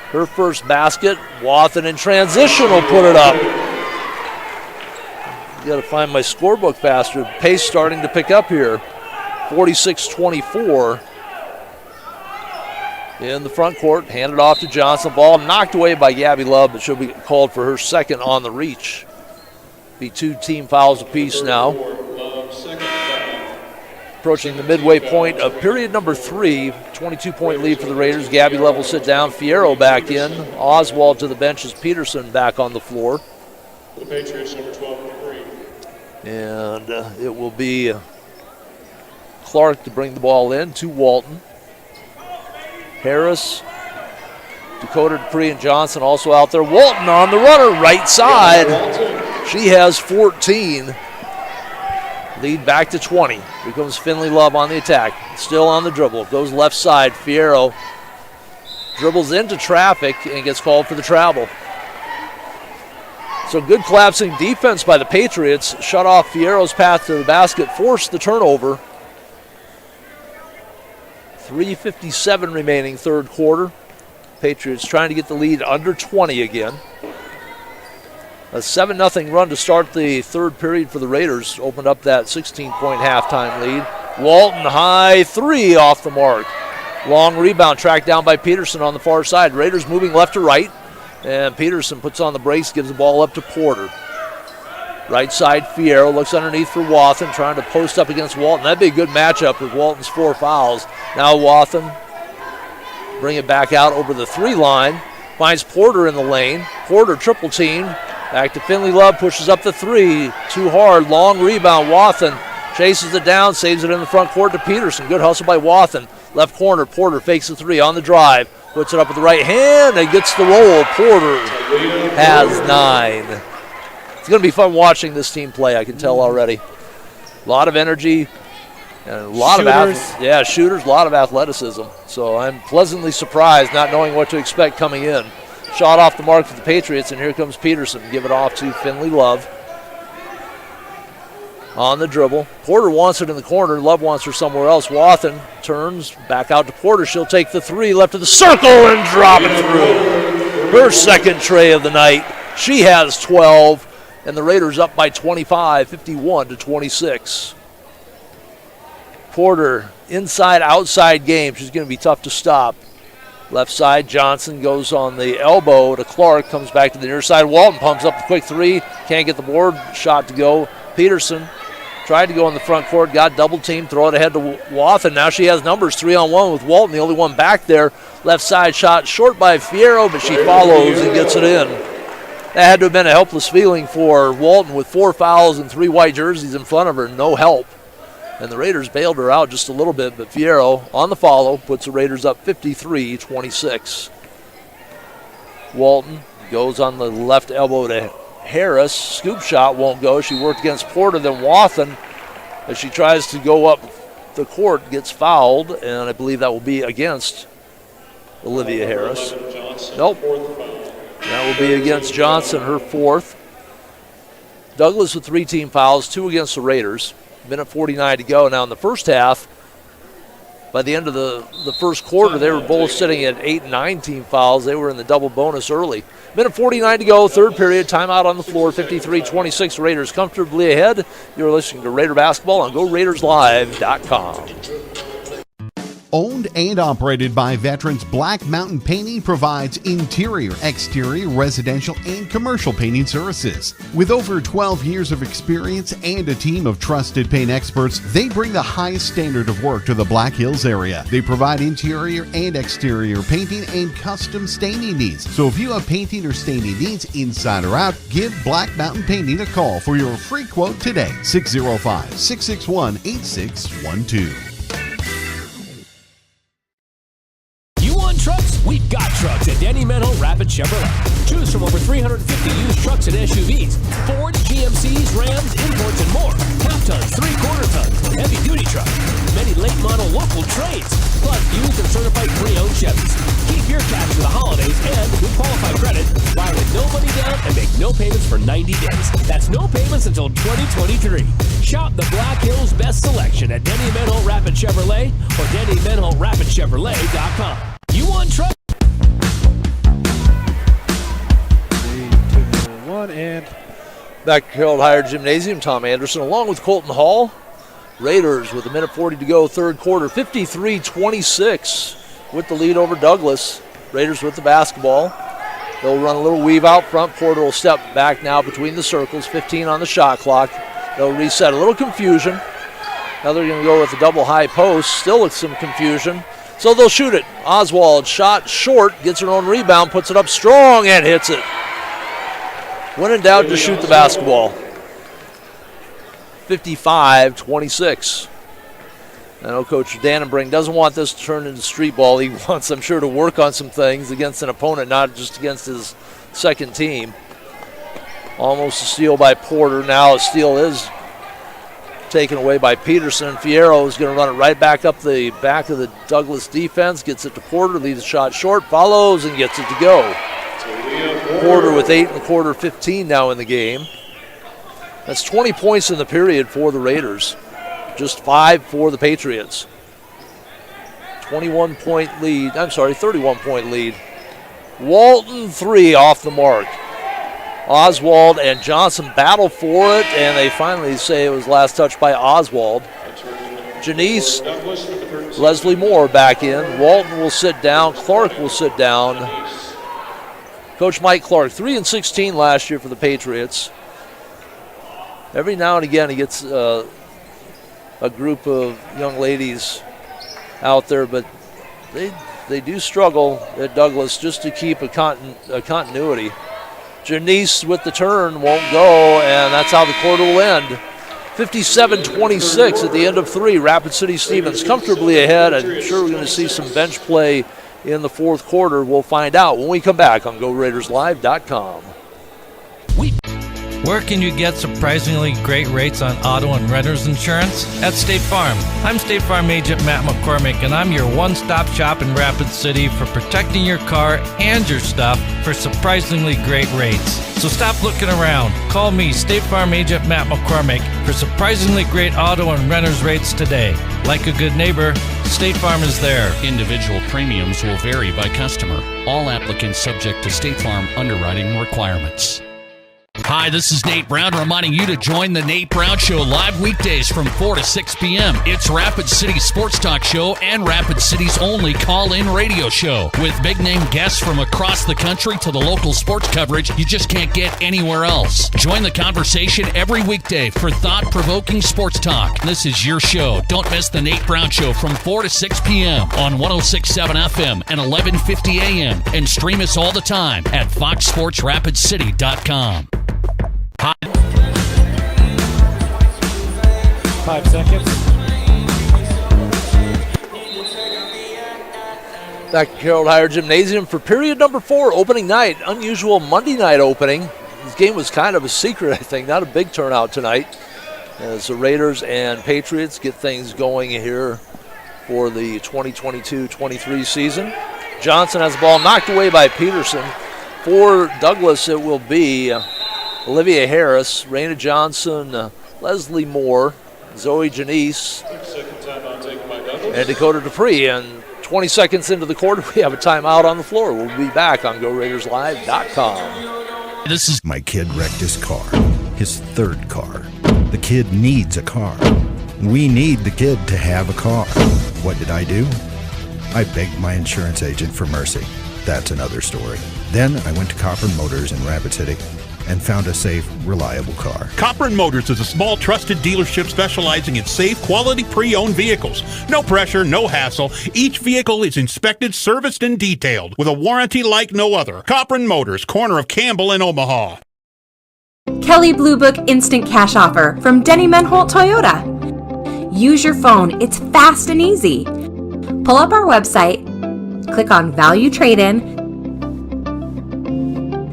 Her first basket. Wathen in transition will put it up. Got to find my scorebook faster. Pace starting to pick up here. 46-24. In the front court, handed off to Johnson. Ball knocked away by Gabby Love, but she'll be called for her second on the reach. Be 2 team fouls apiece now. Approaching the midway point of period number 3. 22-point lead for the Raiders. Gabby Love will sit down. Fierro back in. Oswald to the bench as Peterson back on the floor. The Patriots, number 12 and 3. And it will be Clark to bring the ball in to Walton. Harris, Dakota Dupree, and Johnson also out there. Walton on the runner, right side. She has 14. Lead back to 20. Here comes Finley Love on the attack. Still on the dribble. Goes left side. Fierro dribbles into traffic and gets called for the travel. So good collapsing defense by the Patriots. Shut off Fierro's path to the basket. Forced the turnover. 3:57 remaining third quarter. Patriots trying to get the lead under 20 again. A 7-0 run to start the third period for the Raiders. Opened up that 16-point halftime lead. Walton high 3 off the mark. Long rebound tracked down by Peterson on the far side. Raiders moving left to right. And Peterson puts on the brakes, gives the ball up to Porter. Right side, Fierro looks underneath for Wathen, trying to post up against Walton. That'd be a good matchup with Walton's 4 fouls. Now Wathen, bring it back out over the 3 line. Finds Porter in the lane. Porter triple teamed. Back to Finley Love, pushes up the 3. Too hard, long rebound. Wathen chases it down, saves it in the front court to Peterson. Good hustle by Wathen. Left corner, Porter fakes the 3 on the drive. Puts it up with the right hand and gets the roll. Porter has 9. It's going to be fun watching this team play, I can tell already. A lot of energy and a lot of shooters, a lot of athleticism. So I'm pleasantly surprised, not knowing what to expect coming in. Shot off the mark for the Patriots, and here comes Peterson. Give it off to Finley Love. On the dribble. Porter wants it in the corner. Love wants her somewhere else. Wathen turns back out to Porter. She'll take the 3 left of the circle and drop it through. Her second tray of the night. She has 12. And the Raiders up by 25, 51-26. Porter, inside-outside game. She's going to be tough to stop. Left side, Johnson goes on the elbow to Clark, comes back to the near side. Walton pumps up the quick 3, can't get the board shot to go. Peterson tried to go in the front court, got double teamed, throw it ahead to Wathen. Now she has numbers 3-on-1 with Walton, the only one back there. Left side shot short by Fierro, but she follows and gets it in. That had to have been a helpless feeling for Walton with 4 fouls and 3 white jerseys in front of her, no help. And the Raiders bailed her out just a little bit, but Fierro on the follow puts the Raiders up 53-26. Walton goes on the left elbow to Harris. Scoop shot won't go. She worked against Porter, then Wathen. As she tries to go up the court, gets fouled, and I believe that will be against Olivia Harris. Nope. That will be against Johnson, her 4th. Douglas with 3 team fouls, 2 against the Raiders. Minute 49 to go. Now in the first half, by the end of the first quarter, they were both sitting at 8 and 9 team fouls. They were in the double bonus early. Minute 49 to go, third period, timeout on the floor, 53-26. Raiders comfortably ahead. You're listening to Raider Basketball on GoRaidersLive.com. Owned and operated by veterans, Black Mountain Painting provides interior, exterior, residential, and commercial painting services. With over 12 years of experience and a team of trusted paint experts, they bring the highest standard of work to the Black Hills area. They provide interior and exterior painting and custom staining needs. So if you have painting or staining needs inside or out, give Black Mountain Painting a call for your free quote today. 605-661-8612. You want trucks? We've got trucks at Danny Menho Rapid Chevrolet. Choose from over 350 used trucks and SUVs, Fords, GMCs, Rams, imports, and more. Half tons, 3/4 tons, and heavy duty trucks. Many late model local trades, plus used and certified pre-owned Chevys. Keep your cash for the holidays and with qualified credit, buy with no money down and make no payments for 90 days. That's no payments until 2023. Shop the Black Hills best selection at Danny Menho Rapid Chevrolet or DannyMenhoRapidChevrolet.com. You want truck? 1 and back to Harold Higher Gymnasium. Tom Anderson along with Colton Hall. Raiders with 1:40 to go, third quarter, 53-26 with the lead over Douglas. Raiders with the basketball. They'll run a little weave out front. Porter will step back now between the circles, 15 on the shot clock. They'll reset. A little confusion. Now they're going to go with the double high post, still with some confusion. So they'll shoot it. Oswald shot short, gets her own rebound, puts it up strong and hits it. When in doubt, to shoot the basketball. 55-26. I know Coach Dannenbrink doesn't want this to turn into street ball. He wants, I'm sure, to work on some things against an opponent, not just against his second team. Almost a steal by Porter. Now a steal is taken away by Peterson. Fierro is going to run it right back up the back of the Douglas defense. Gets it to Porter, leaves a shot short, follows, and gets it to go. Porter with 8 1/4, 15 now in the game. That's 20 points in the period for the Raiders. Just 5 for the Patriots. 31-point lead. 31-point lead. Walton 3 off the mark. Oswald and Johnson battle for it, and they finally say it was last touched by Oswald. Janice, Leslie Moore back in. Walton will sit down. Clark will sit down. Coach Mike Clark, 3-16 last year for the Patriots. Every now and again he gets a group of young ladies out there, but they do struggle at Douglas just to keep a continuity. Janice with the turn won't go, and that's how the quarter will end. 57-26 at the end of 3. Rapid City Stevens comfortably ahead. I'm sure we're going to see some bench play in the fourth quarter. We'll find out when we come back on GoRaidersLive.com. Where can you get surprisingly great rates on auto and renter's insurance? At State Farm. I'm State Farm Agent Matt McCormick, and I'm your one-stop shop in Rapid City for protecting your car and your stuff for surprisingly great rates. So stop looking around. Call me, State Farm Agent Matt McCormick, for surprisingly great auto and renter's rates today. Like a good neighbor, State Farm is there. Individual premiums will vary by customer. All applicants subject to State Farm underwriting requirements. Hi, this is Nate Brown reminding you to join the Nate Brown Show live weekdays from 4 to 6 p.m. It's Rapid City's sports talk show and Rapid City's only call-in radio show. With big-name guests from across the country to the local sports coverage you just can't get anywhere else. Join the conversation every weekday for thought-provoking sports talk. This is your show. Don't miss the Nate Brown Show from 4 to 6 p.m. on 106.7 FM and 1150 a.m. And stream us all the time at foxsportsrapidcity.com. 5 seconds. Back to Harold Higher Gymnasium for period number 4, opening night. Unusual Monday night opening. This game was kind of a secret, I think. Not a big turnout tonight. As the Raiders and Patriots get things going here for the 2022-23 season. Johnson has the ball knocked away by Peterson. For Douglas, it will be Olivia Harris, Raina Johnson, Leslie Moore, Zoe Janice, and Dakota Dupree. And 20 seconds into the quarter, we have a timeout on the floor. We'll be back on GoRaidersLive.com. This is my kid wrecked his car, his third car. The kid needs a car. We need the kid to have a car. What did I do? I begged my insurance agent for mercy. That's another story. Then I went to Copper Motors in Rapid City and found a safe, reliable car. Copper Motors is a small, trusted dealership specializing in safe, quality pre-owned vehicles. No pressure, no hassle. Each vehicle is inspected, serviced, and detailed with a warranty like no other. Copper Motors, corner of Campbell and Omaha. Kelly Blue Book Instant Cash Offer from Denny Menholt Toyota. Use your phone. It's fast and easy. Pull up our website, click on Value Trade-In,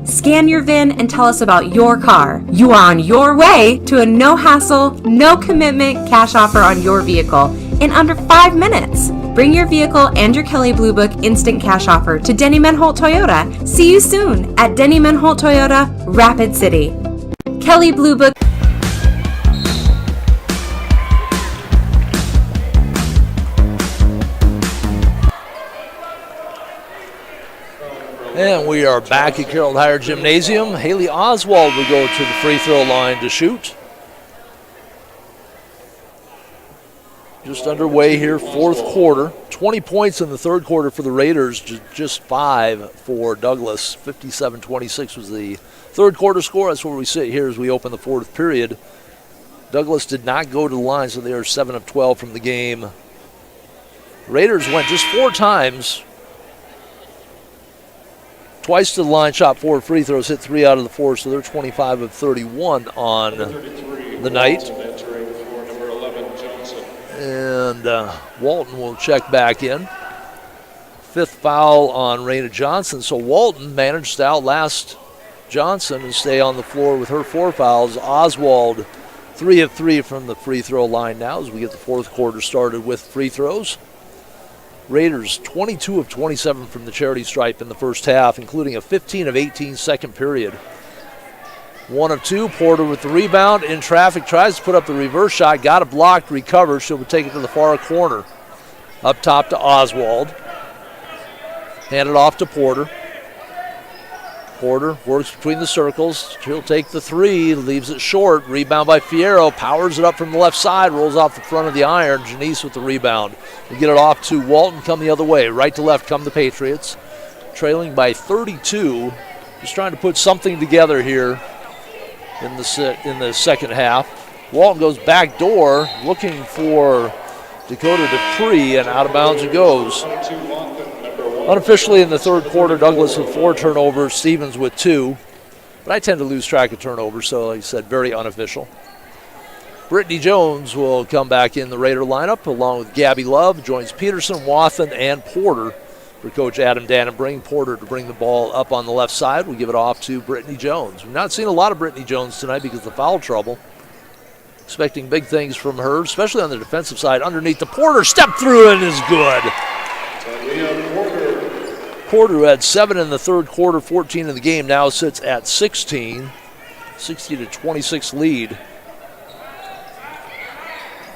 scan your VIN, and tell us about your car. You are on your way to a no-hassle, no-commitment cash offer on your vehicle in under 5 minutes. Bring your vehicle and your Kelly Blue Book Instant Cash Offer to Denny Menholt Toyota. See you soon at Denny Menholt Toyota, Rapid City. Kelly Blue Book. And we are back at Carroll Higher Gymnasium. Haley Oswald will go to the free throw line to shoot. Just underway here, fourth quarter. 20 points in the third quarter for the Raiders, just 5 for Douglas. 57-26 was the third quarter score. That's where we sit here as we open the fourth period. Douglas did not go to the line, so they are 7 of 12 from the game. Raiders went just 4 times. Twice to the line, shot 4 free throws, hit 3 out of the 4, so they're 25 of 31 on the night. And Walton will check back in. 5th foul on Raina Johnson, so Walton managed to outlast Johnson and stay on the floor with her 4 fouls. Oswald 3 of 3 from the free throw line now as we get the fourth quarter started with free throws. Raiders 22 of 27 from the charity stripe in the first half, including a 15 of 18 second period. 1 of 2, Porter with the rebound, in traffic, tries to put up the reverse shot, got it blocked, recovers, she'll take it to the far corner. Up top to Oswald. Hand it off to Porter. Porter works between the circles, she'll take the 3, leaves it short, rebound by Fierro, powers it up from the left side, rolls off the front of the iron. Janice with the rebound. We get it off to Walton, come the other way, right to left come the Patriots. Trailing by 32, just trying to put something together here in the second half. Walton goes back door, looking for Dakota Dupree, and out of bounds it goes. Unofficially in the third quarter, Douglas with 4 turnovers, Stevens with 2. But I tend to lose track of turnovers, so like I said, very unofficial. Brittany Jones will come back in the Raider lineup, along with Gabby Love, joins Peterson, Wathen, and Porter for Coach Adam Dannenbring. Porter to bring the ball up on the left side. We give it off to Brittany Jones. We've not seen a lot of Brittany Jones tonight because of the foul trouble. Expecting big things from her, especially on the defensive side. Underneath the Porter, step through and is good. Porter, who had 7 in the third quarter, 14 in the game, now sits at 16. 60-26 lead.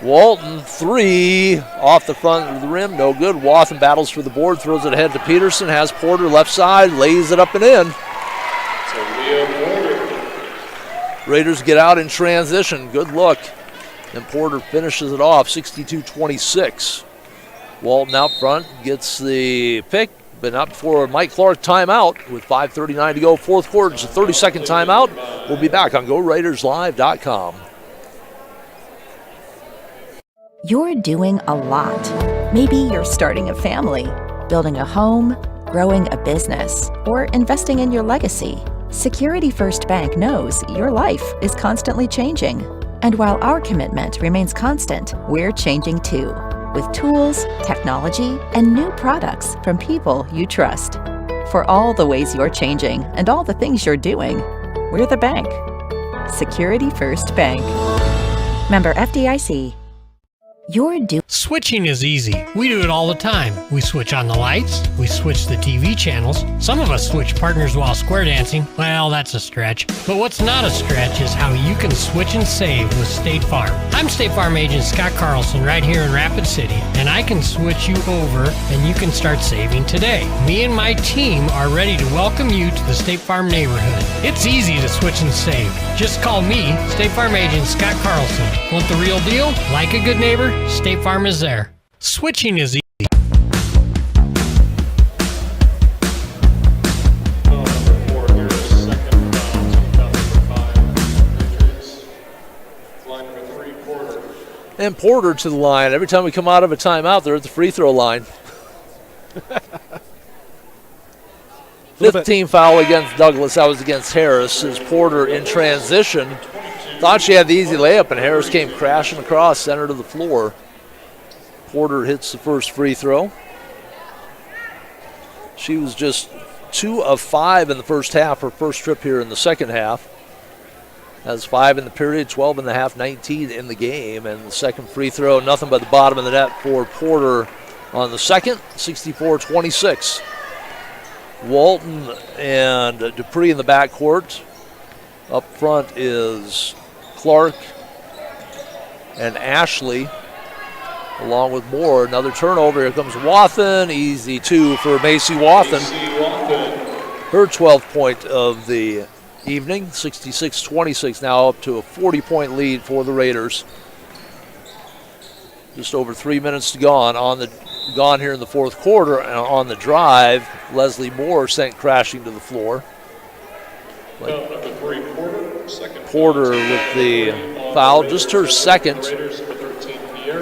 Walton, 3 off the front of the rim, no good. Wathen battles for the board, throws it ahead to Peterson, has Porter left side, lays it up and in. Raiders get out in transition, good look. And Porter finishes it off, 62-26. Walton out front, gets the pick, but not before Mike Clark timeout with 5:39 to go. Fourth quarter, it's a 30-second timeout. We'll be back on GoRaidersLive.com. You're doing a lot. Maybe you're starting a family, building a home, growing a business, or investing in your legacy. Security First Bank knows your life is constantly changing. And while our commitment remains constant, we're changing too. With tools, technology, and new products from people you trust. For all the ways you're changing and all the things you're doing, we're the bank. Security First Bank. Member FDIC. Switching is easy. We do it all the time. We switch on the lights. We switch the TV channels. Some of us switch partners while square dancing. Well, that's a stretch. But what's not a stretch is how you can switch and save with State Farm. I'm State Farm agent Scott Carlson right here in Rapid City, and I can switch you over and you can start saving today. Me and my team are ready to welcome you to the State Farm neighborhood. It's easy to switch and save. Just call me, State Farm agent Scott Carlson. Want the real deal? Like a good neighbor? State Farm is there. Switching is easy. Line number 3, Porter. And Porter to the line. Every time we come out of a timeout, they're at the free throw line. 15 foul against Douglas. That was against Harris. As Porter in transition thought she had the easy layup, and Harris came crashing across center to the floor. Porter hits the first free throw. She was just 2 of 5 in the first half, her first trip here in the second half. Has 5 in the period, 12 in the half, 19 in the game. And the second free throw, nothing but the bottom of the net for Porter on the second, 64-26. Walton and Dupree in the backcourt. Up front is Clark and Ashley, along with Moore. Another turnover. Here comes Wathen. Easy 2 for Macy Wathen. Her 12th point of the evening. 66-26, now up to a 40-point lead for the Raiders. Just over 3 minutes to gone here in the fourth quarter. And on the drive, Leslie Moore sent crashing to the floor. Number 3, Porter. Second Porter with the foul, just her second.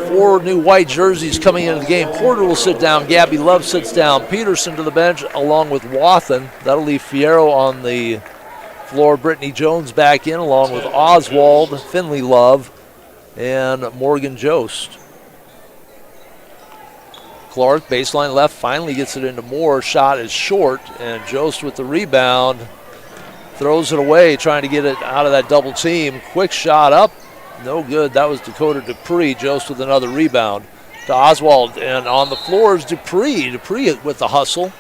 4 new white jerseys coming into the game. Porter will sit down. Gabby Love sits down. Peterson to the bench along with Wathen. That'll leave Fierro on the floor. Brittany Jones back in along with Oswald, Finley Love, and Morgan Jost. Clark, baseline left, finally gets it into Moore. Shot is short, and Jost with the rebound. Throws it away, trying to get it out of that double team. Quick shot up. No good. That was Dakota Dupree. Jost with another rebound to Oswald. And on the floor is Dupree. Dupree with the hustle.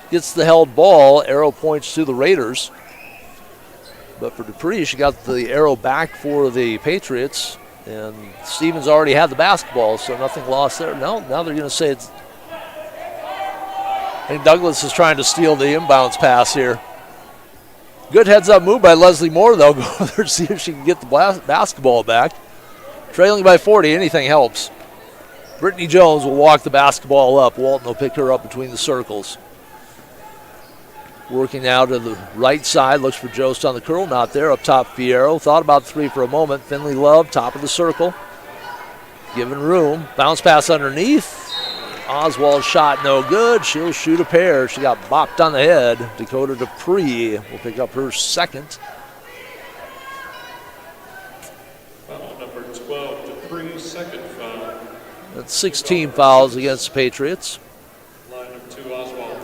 Gets the held ball. Arrow points to the Raiders. But for Dupree, she got the arrow back for the Patriots. And Stevens already had the basketball, so nothing lost there. No, now they're going to say it's... I think Douglas is trying to steal the inbounds pass here. Good heads-up move by Leslie Moore, though. Go over there to see if she can get the basketball back. Trailing by 40, anything helps. Brittany Jones will walk the basketball up. Walton will pick her up between the circles. Working now to the right side, looks for Jost on the curl, not there. Up top, Fierro. Thought about 3 for a moment. Finley Love, top of the circle. Given room. Bounce pass underneath. Oswald's shot no good. She'll shoot a pair. She got bopped on the head. Dakota Dupree will pick up her second. Foul number 12, Dupree, second foul. That's 16 fouls against the Patriots. Line number 2, Oswald.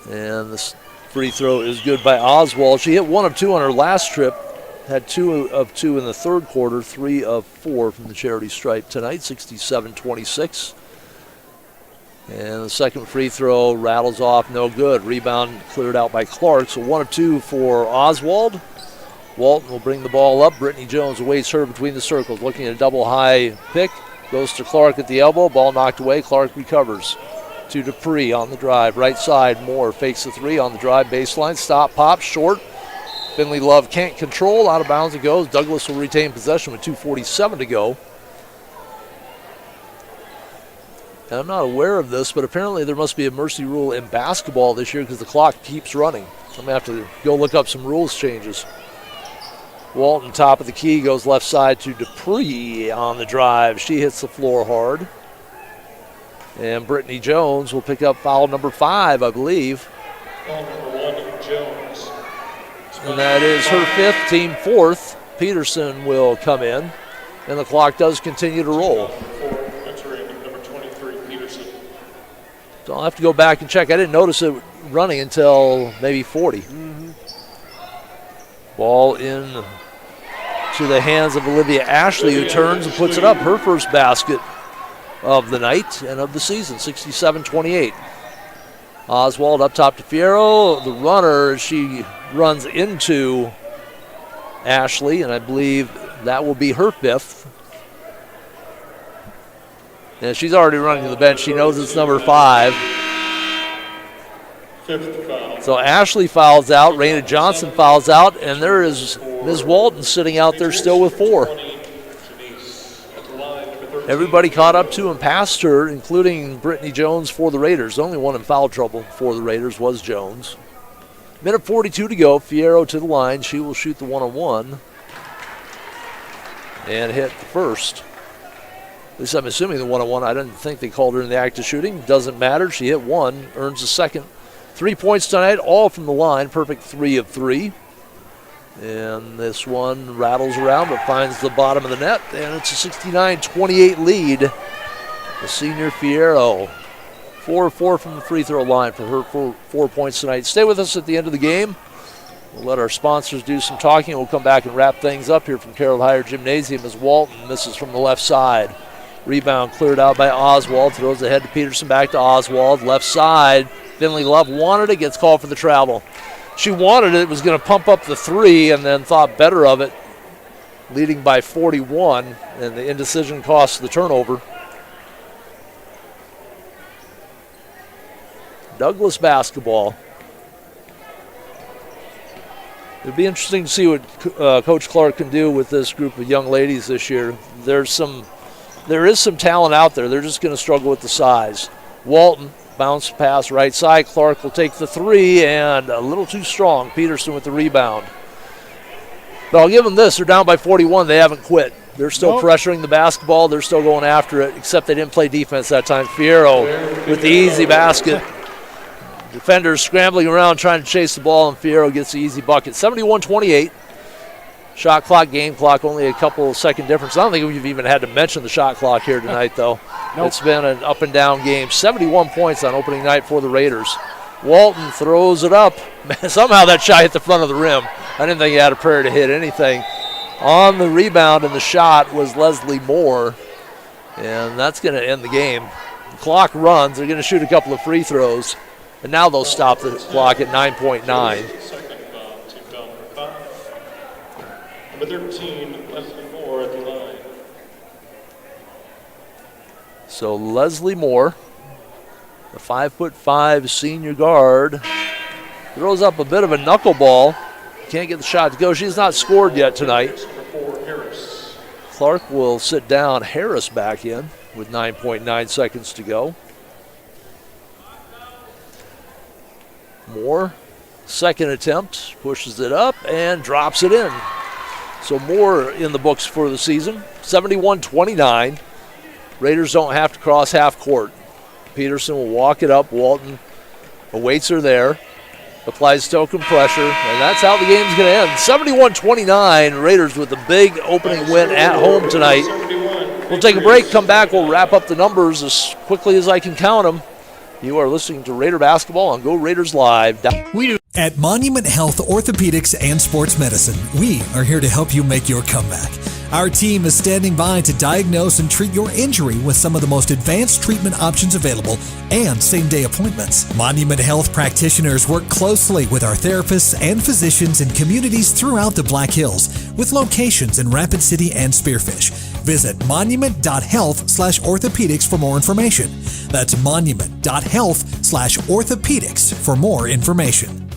And this free throw is good by Oswald. She hit 1 of 2 on her last trip. Had 2 of 2 in the third quarter, 3 of 4 from the charity stripe tonight, 67-26. And the second free throw rattles off, no good. Rebound cleared out by Clark, so 1 of 2 for Oswald. Walton will bring the ball up. Brittany Jones awaits her between the circles, looking at a double high pick. Goes to Clark at the elbow, ball knocked away. Clark recovers. To Dupree on the drive, right side. Moore fakes the 3 on the drive baseline. Stop, pop, short. Finley Love can't control. Out of bounds it goes. Douglas will retain possession with 2:47 to go. And I'm not aware of this, but apparently there must be a mercy rule in basketball this year because the clock keeps running. So I'm going to have to go look up some rules changes. Walton, top of the key, goes left side to Dupree on the drive. She hits the floor hard. And Brittany Jones will pick up foul number 5, I believe. Foul number 1, Jones. And that is her 5th, team 4th. Peterson will come in, and the clock does continue to roll. Entering number 23, Peterson. So I'll have to go back and check. I didn't notice it running until maybe 40. Ball in to the hands of Olivia Ashley, who turns and puts it up. Her first basket of the night and of the season, 67-28. Oswald up top to Fierro. The runner, she runs into Ashley, and I believe that will be her 5th. And she's already running to the bench. She knows it's number 5. 5th foul. So Ashley fouls out, Raina Johnson fouls out, and there is Ms. Walton sitting out there still with 4. Everybody caught up to and past her, including Brittany Jones for the Raiders. The only one in foul trouble for the Raiders was Jones. Minute 42 to go. Fierro to the line. She will shoot the 1-on-1. and hit the first. At least I'm assuming the 1-on-1. I didn't think they called her in the act of shooting. Doesn't matter. She hit one, earns the second. 3 points tonight, all from the line. Perfect 3 of 3. And this one rattles around but finds the bottom of the net, and it's a 69-28 lead. The senior Fierro, 4 of 4 from the free throw line for her 4 points tonight. Stay with us at the end of the game. We'll let our sponsors do some talking. We'll come back and wrap things up here from Carroll Higher Gymnasium as Walton misses from the left side. Rebound cleared out by Oswald. Throws ahead to Peterson, back to Oswald. Left side. Finley Love wanted it, gets called for the travel. She wanted it, was going to pump up the 3, and then thought better of it, leading by 41, and the indecision costs the turnover. Douglas basketball. It'd be interesting to see what Coach Clark can do with this group of young ladies this year. There is some talent out there. They're just going to struggle with the size. Walton, bounce pass right side. Clark will take the 3, and a little too strong. Peterson with the rebound. But I'll give them this. They're down by 41. They haven't quit. They're still pressuring the basketball. They're still going after it, except they didn't play defense that time. Fierro with the easy basket. Defenders scrambling around trying to chase the ball, and Fierro gets the easy bucket. 71-28. Shot clock, game clock, only a couple of second difference. I don't think we've even had to mention the shot clock here tonight, though. Nope. It's been an up and down game. 71 points on opening night for the Raiders. Walton throws it up. Somehow that shot hit the front of the rim. I didn't think he had a prayer to hit anything. On the rebound and the shot was Leslie Moore, and that's going to end the game. The clock runs. They're going to shoot a couple of free throws, and now they'll stop the clock at 9.9. Number 13, Leslie Moore at the line. So Leslie Moore, the 5'5" senior guard, throws up a bit of a knuckleball. Can't get the shot to go. She's not scored yet tonight. Clark will sit down. Harris back in with 9.9 seconds to go. Moore, second attempt, pushes it up and drops it in. So Moore in the books for the season. 71-29. Raiders don't have to cross half court. Peterson will walk it up. Walton awaits her there. Applies token pressure, and that's how the game's going to end. 71-29, Raiders with a big opening win at home tonight. We'll take a break, come back, we'll wrap up the numbers as quickly as I can count them. You are listening to Raider Basketball on Go Raiders Live. At Monument Health Orthopedics and Sports Medicine, we are here to help you make your comeback. Our team is standing by to diagnose and treat your injury with some of the most advanced treatment options available and same-day appointments. Monument Health practitioners work closely with our therapists and physicians in communities throughout the Black Hills, with locations in Rapid City and Spearfish. Visit monument.health/orthopedics for more information. That's monument.health/orthopedics for more information.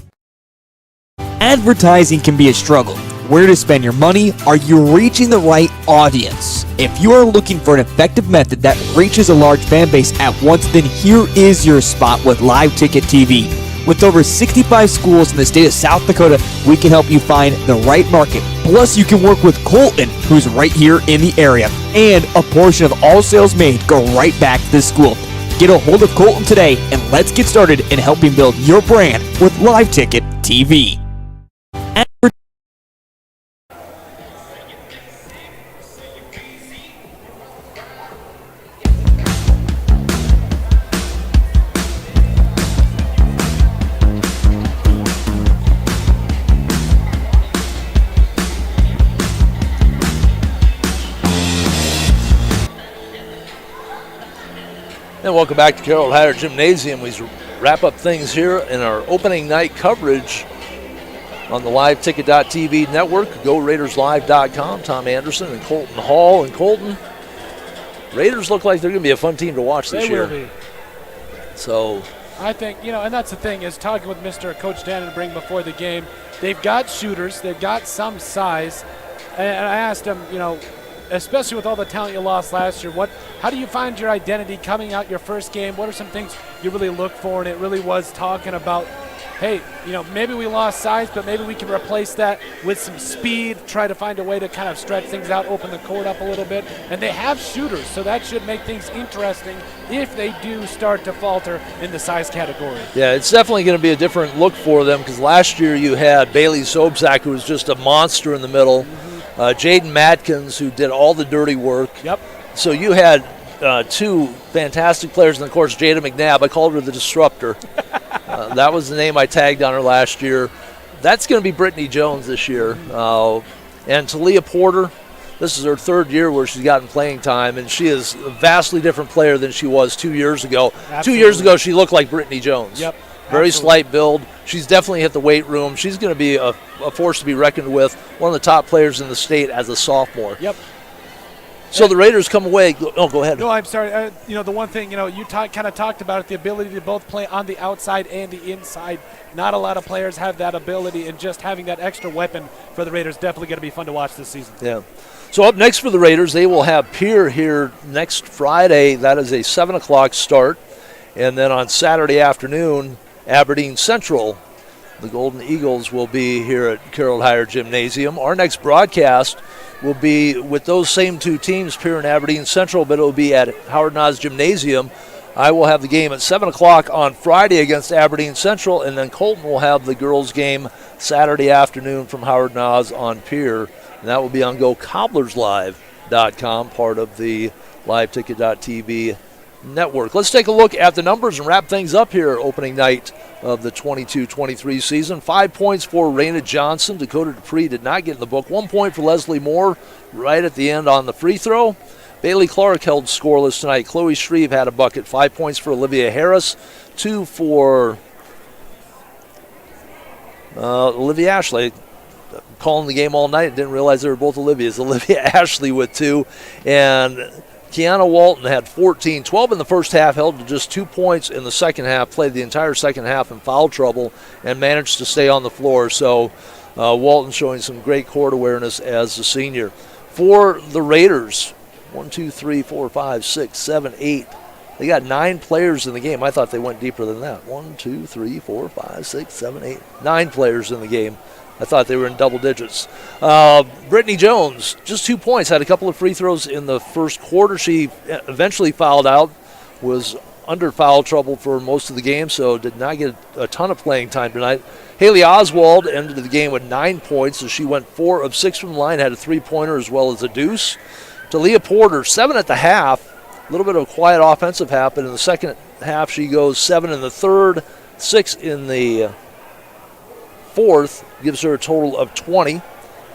Advertising can be a struggle. Where to spend your money? Are you reaching the right audience? If you are looking for an effective method that reaches a large fan base at once, then here is your spot with Live Ticket TV. With over 65 schools in the state of South Dakota, we can help you find the right market. Plus, you can work with Colton, who's right here in the area. And a portion of all sales made go right back to the school. Get a hold of Colton today, and let's get started in helping build your brand with Live Ticket TV. And welcome back to Carroll Higher Gymnasium. We wrap up things here in our opening night coverage on the LiveTicket.tv network, GoRaidersLive.com. Tom Anderson and Colton Hall. And Colton, Raiders look like they're going to be a fun team to watch this year. They will be. So I think, and that's the thing, is talking with Mr. Coach Dannenbrink before the game, they've got shooters, they've got some size, and I asked him, especially with all the talent you lost last year, how do you find your identity coming out your first game? What are some things you really look for? And it really was talking about hey, maybe we lost size, but maybe we can replace that with some speed, try to find a way to kind of stretch things out, open the court up a little bit. And they have shooters, so that should make things interesting if they do start to falter in the size category. Yeah, it's definitely going to be a different look for them because last year you had Bailey Sobczak, who was just a monster in the middle, Jaden Matkins, who did all the dirty work. Yep. So you had two fantastic players, and of course Jada McNabb. I called her the Disruptor. That was the name I tagged on her last year. That's going to be Brittany Jones this year. And Talia Porter, this is her third year where she's gotten playing time, and she is a vastly different player than she was 2 years ago. Absolutely. 2 years ago, she looked like Brittany Jones. Yep. Very Absolutely. slight build. She's definitely hit the weight room. She's going to be a force to be reckoned with, one of the top players in the state as a sophomore. Yep. So the Raiders come away. Oh, go ahead. No, I'm sorry. The one thing, you kind of talked about it, the ability to both play on the outside and the inside. Not a lot of players have that ability, and just having that extra weapon for the Raiders definitely going to be fun to watch this season. Yeah. So up next for the Raiders, they will have Pierre here next Friday. That is a 7 o'clock start. And then on Saturday afternoon, Aberdeen Central. The Golden Eagles will be here at Carroll Hire Gymnasium. Our next broadcast will be with those same two teams, Pierre and Aberdeen Central, but it will be at Howard Nas Gymnasium. I will have the game at 7 o'clock on Friday against Aberdeen Central, and then Colton will have the girls' game Saturday afternoon from Howard Nas on Pierre, and that will be on GoCobblersLive.com, part of the LiveTicket.tv network. Let's take a look at the numbers and wrap things up here opening night of the 22-23 season. 5 points for Raina Johnson. Dakota Dupree did not get in the book. 1 point for Leslie Moore right at the end on the free throw. Bailey Clark held scoreless tonight. Chloe Shreve had a bucket. 5 points for Olivia Harris. 2 for Olivia Ashley. Calling the game all night. Didn't realize they were both Olivia's. Olivia Ashley with 2. And Kiana Walton had 14, 12 in the first half, held to just 2 points in the second half, played the entire second half in foul trouble, and managed to stay on the floor. So Walton showing some great court awareness as a senior. For the Raiders, 1, 2, 3, 4, 5, 6, 7, 8. They got 9 players in the game. I thought they went deeper than that. 1, 2, 3, 4, 5, 6, 7, 8. 9 players in the game. I thought they were in double digits. Brittany Jones, just 2 points, had a couple of free throws in the first quarter. She eventually fouled out, was under foul trouble for most of the game, so did not get a ton of playing time tonight. Haley Oswald ended the game with 9 points, so she went 4 of 6 from the line, had a three-pointer as well as a deuce. Talia Porter, 7 at the half, a little bit of a quiet offensive half, but in the second half she goes 7 in the third, 6 in the fourth, gives her a total of 20.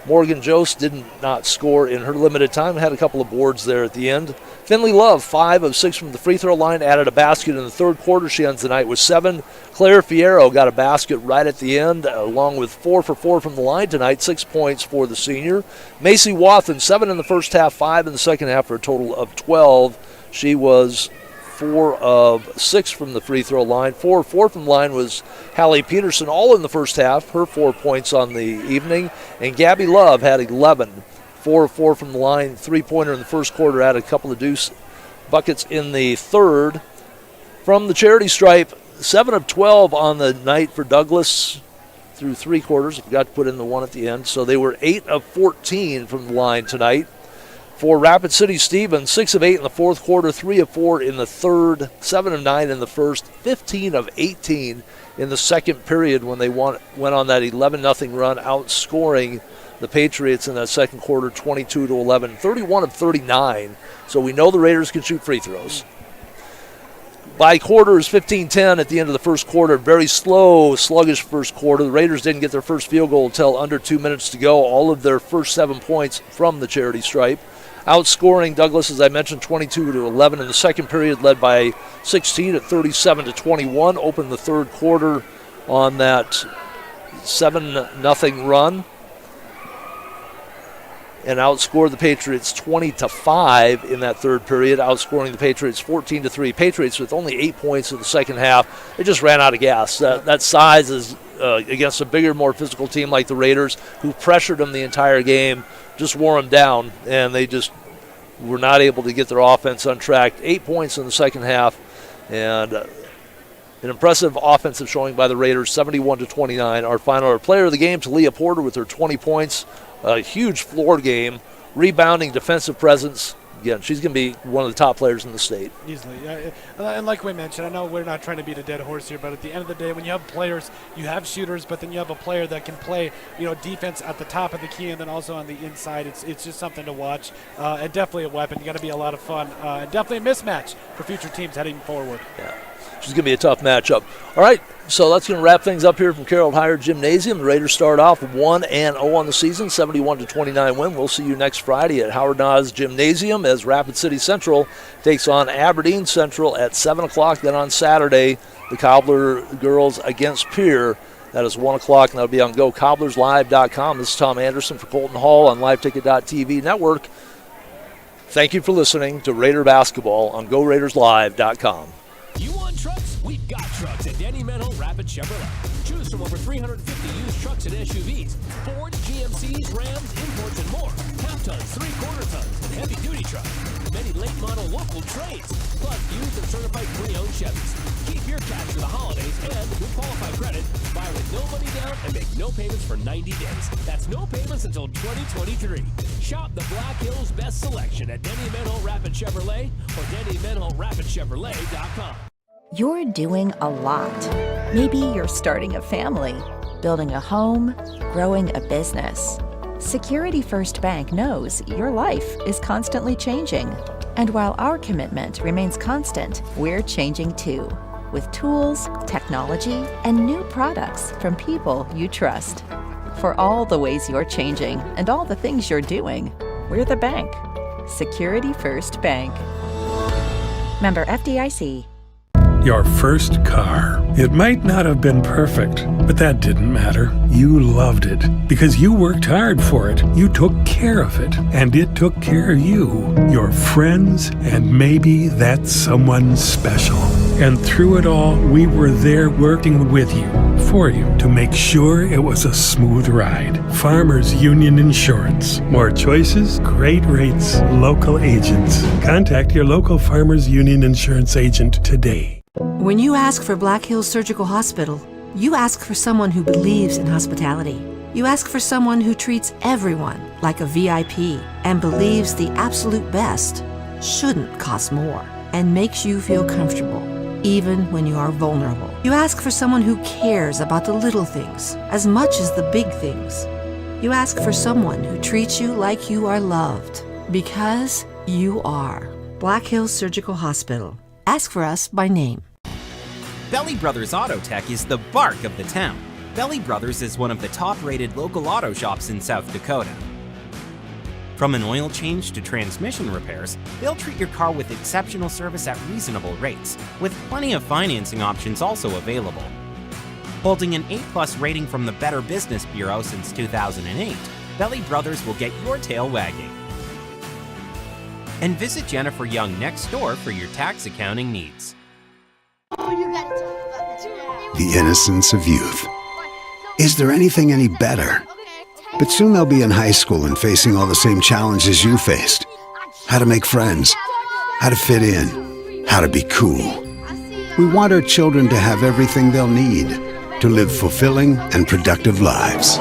Morgan Jost did not score in her limited time, had a couple of boards there at the end. Finley Love, 5 of 6 from the free throw line, added a basket in the third quarter. She ends the night with 7. Claire Fierro got a basket right at the end, along with 4 for 4 from the line tonight, 6 points for the senior. Macy Wathen, 7 in the first half, 5 in the second half for a total of 12. She was 4 of 6 from the free throw line. 4 of 4 from the line was Hallie Peterson, all in the first half, her 4 points on the evening. And Gabby Love had 11. 4 of 4 from the line, three-pointer in the first quarter, had a couple of deuce buckets in the third. From the charity stripe, 7 of 12 on the night for Douglas through 3 quarters. I forgot to put in the one at the end. So they were 8 of 14 from the line tonight. For Rapid City Stevens, 6 of 8 in the fourth quarter, 3 of 4 in the third, 7 of 9 in the first, 15 of 18 in the second period when they went on that 11-0 run, outscoring the Patriots in that second quarter 22-11, 31 of 39. So we know the Raiders can shoot free throws. By quarters, 15-10 at the end of the first quarter. Very slow, sluggish first quarter. The Raiders didn't get their first field goal until under 2 minutes to go. All of their first 7 points from the charity stripe. Outscoring Douglas, as I mentioned, 22-11 in the second period, led by 16 at 37-21. Opened the third quarter on that 7-0 run, and outscored the Patriots 20-5 in that third period, outscoring the Patriots 14-3. Patriots with only 8 points in the second half. They just ran out of gas. That size is against a bigger, more physical team like the Raiders, who pressured them the entire game, just wore them down, and they just were not able to get their offense on track. 8 points in the second half, and An impressive offensive showing by the Raiders, 71-29. Our final player of the game, Talia Porter, with her 20 points. A huge floor game, rebounding, defensive presence. Again, she's going to be one of the top players in the state. Easily. And like we mentioned, I know we're not trying to beat a dead horse here, but at the end of the day, when you have players, you have shooters, but then you have a player that can play, defense at the top of the key and then also on the inside. It's just something to watch. And definitely a weapon. You got to be a lot of fun. And definitely a mismatch for future teams heading forward. Yeah. She's going to be a tough matchup. All right, so that's going to wrap things up here from Carroll Higher Gymnasium. The Raiders start off 1-0 on the season, 71-29 win. We'll see you next Friday at Howard Nas Gymnasium as Rapid City Central takes on Aberdeen Central at 7 o'clock. Then on Saturday, the Cobbler girls against Pierre. That is 1 o'clock, and that'll be on GoCobblersLive.com. This is Tom Anderson for Colton Hall on LiveTicket.tv Network. Thank you for listening to Raider Basketball on GoRaidersLive.com. You want trucks? We've got trucks at Danny Mental Rapid Chevrolet. Choose from over 350 used trucks and SUVs, Ford, GMCs, Rams, imports, and more. Half tons, 3/4 tons, and heavy duty trucks. Many late model local trades, plus used and certified pre-owned Chevys. Keep your cash for the holidays and, with qualified credit, buy with no money down and make no payments for 90 days. That's no payments until 2023. Shop the Black Hills best selection at Denny Mental Rapid Chevrolet or DennyMentalRapidChevrolet.com. You're doing a lot. Maybe you're starting a family, building a home, growing a business. Security First Bank knows your life is constantly changing. And while our commitment remains constant, we're changing too, with tools, technology, and new products from people you trust. For all the ways you're changing and all the things you're doing, we're the bank. Security First Bank. Member FDIC. Your first car. It might not have been perfect, but that didn't matter. You loved it because you worked hard for it. You took care of it, and it took care of you, your friends, and maybe that someone special. And through it all, we were there working with you, for you, to make sure it was a smooth ride. Farmers Union Insurance. More choices, great rates, local agents. Contact your local Farmers Union Insurance agent today. When you ask for Black Hills Surgical Hospital, you ask for someone who believes in hospitality. You ask for someone who treats everyone like a VIP and believes the absolute best shouldn't cost more and makes you feel comfortable, even when you are vulnerable. You ask for someone who cares about the little things as much as the big things. You ask for someone who treats you like you are loved, because you are. Black Hills Surgical Hospital. Ask for us by name. Belly Brothers Auto Tech is the bark of the town. Belly Brothers is one of the top-rated local auto shops in South Dakota. From an oil change to transmission repairs, they'll treat your car with exceptional service at reasonable rates, with plenty of financing options also available. Holding an A+ rating from the Better Business Bureau since 2008, Belly Brothers will get your tail wagging. And visit Jennifer Young next door for your tax accounting needs. The innocence of youth. Is there anything any better? But soon they'll be in high school and facing all the same challenges you faced. How to make friends, how to fit in, how to be cool. We want our children to have everything they'll need to live fulfilling and productive lives.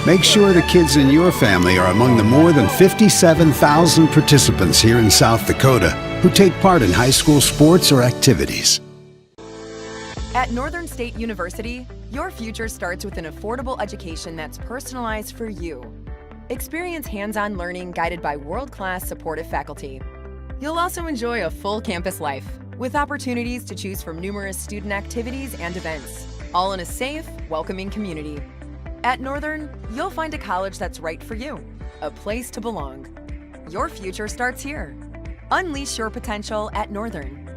Make sure the kids in your family are among the more than 57,000 participants here in South Dakota who take part in high school sports or activities. At Northern State University, your future starts with an affordable education that's personalized for you. Experience hands-on learning guided by world-class supportive faculty. You'll also enjoy a full campus life with opportunities to choose from numerous student activities and events, all in a safe, welcoming community. At Northern, you'll find a college that's right for you, a place to belong. Your future starts here. Unleash your potential at Northern.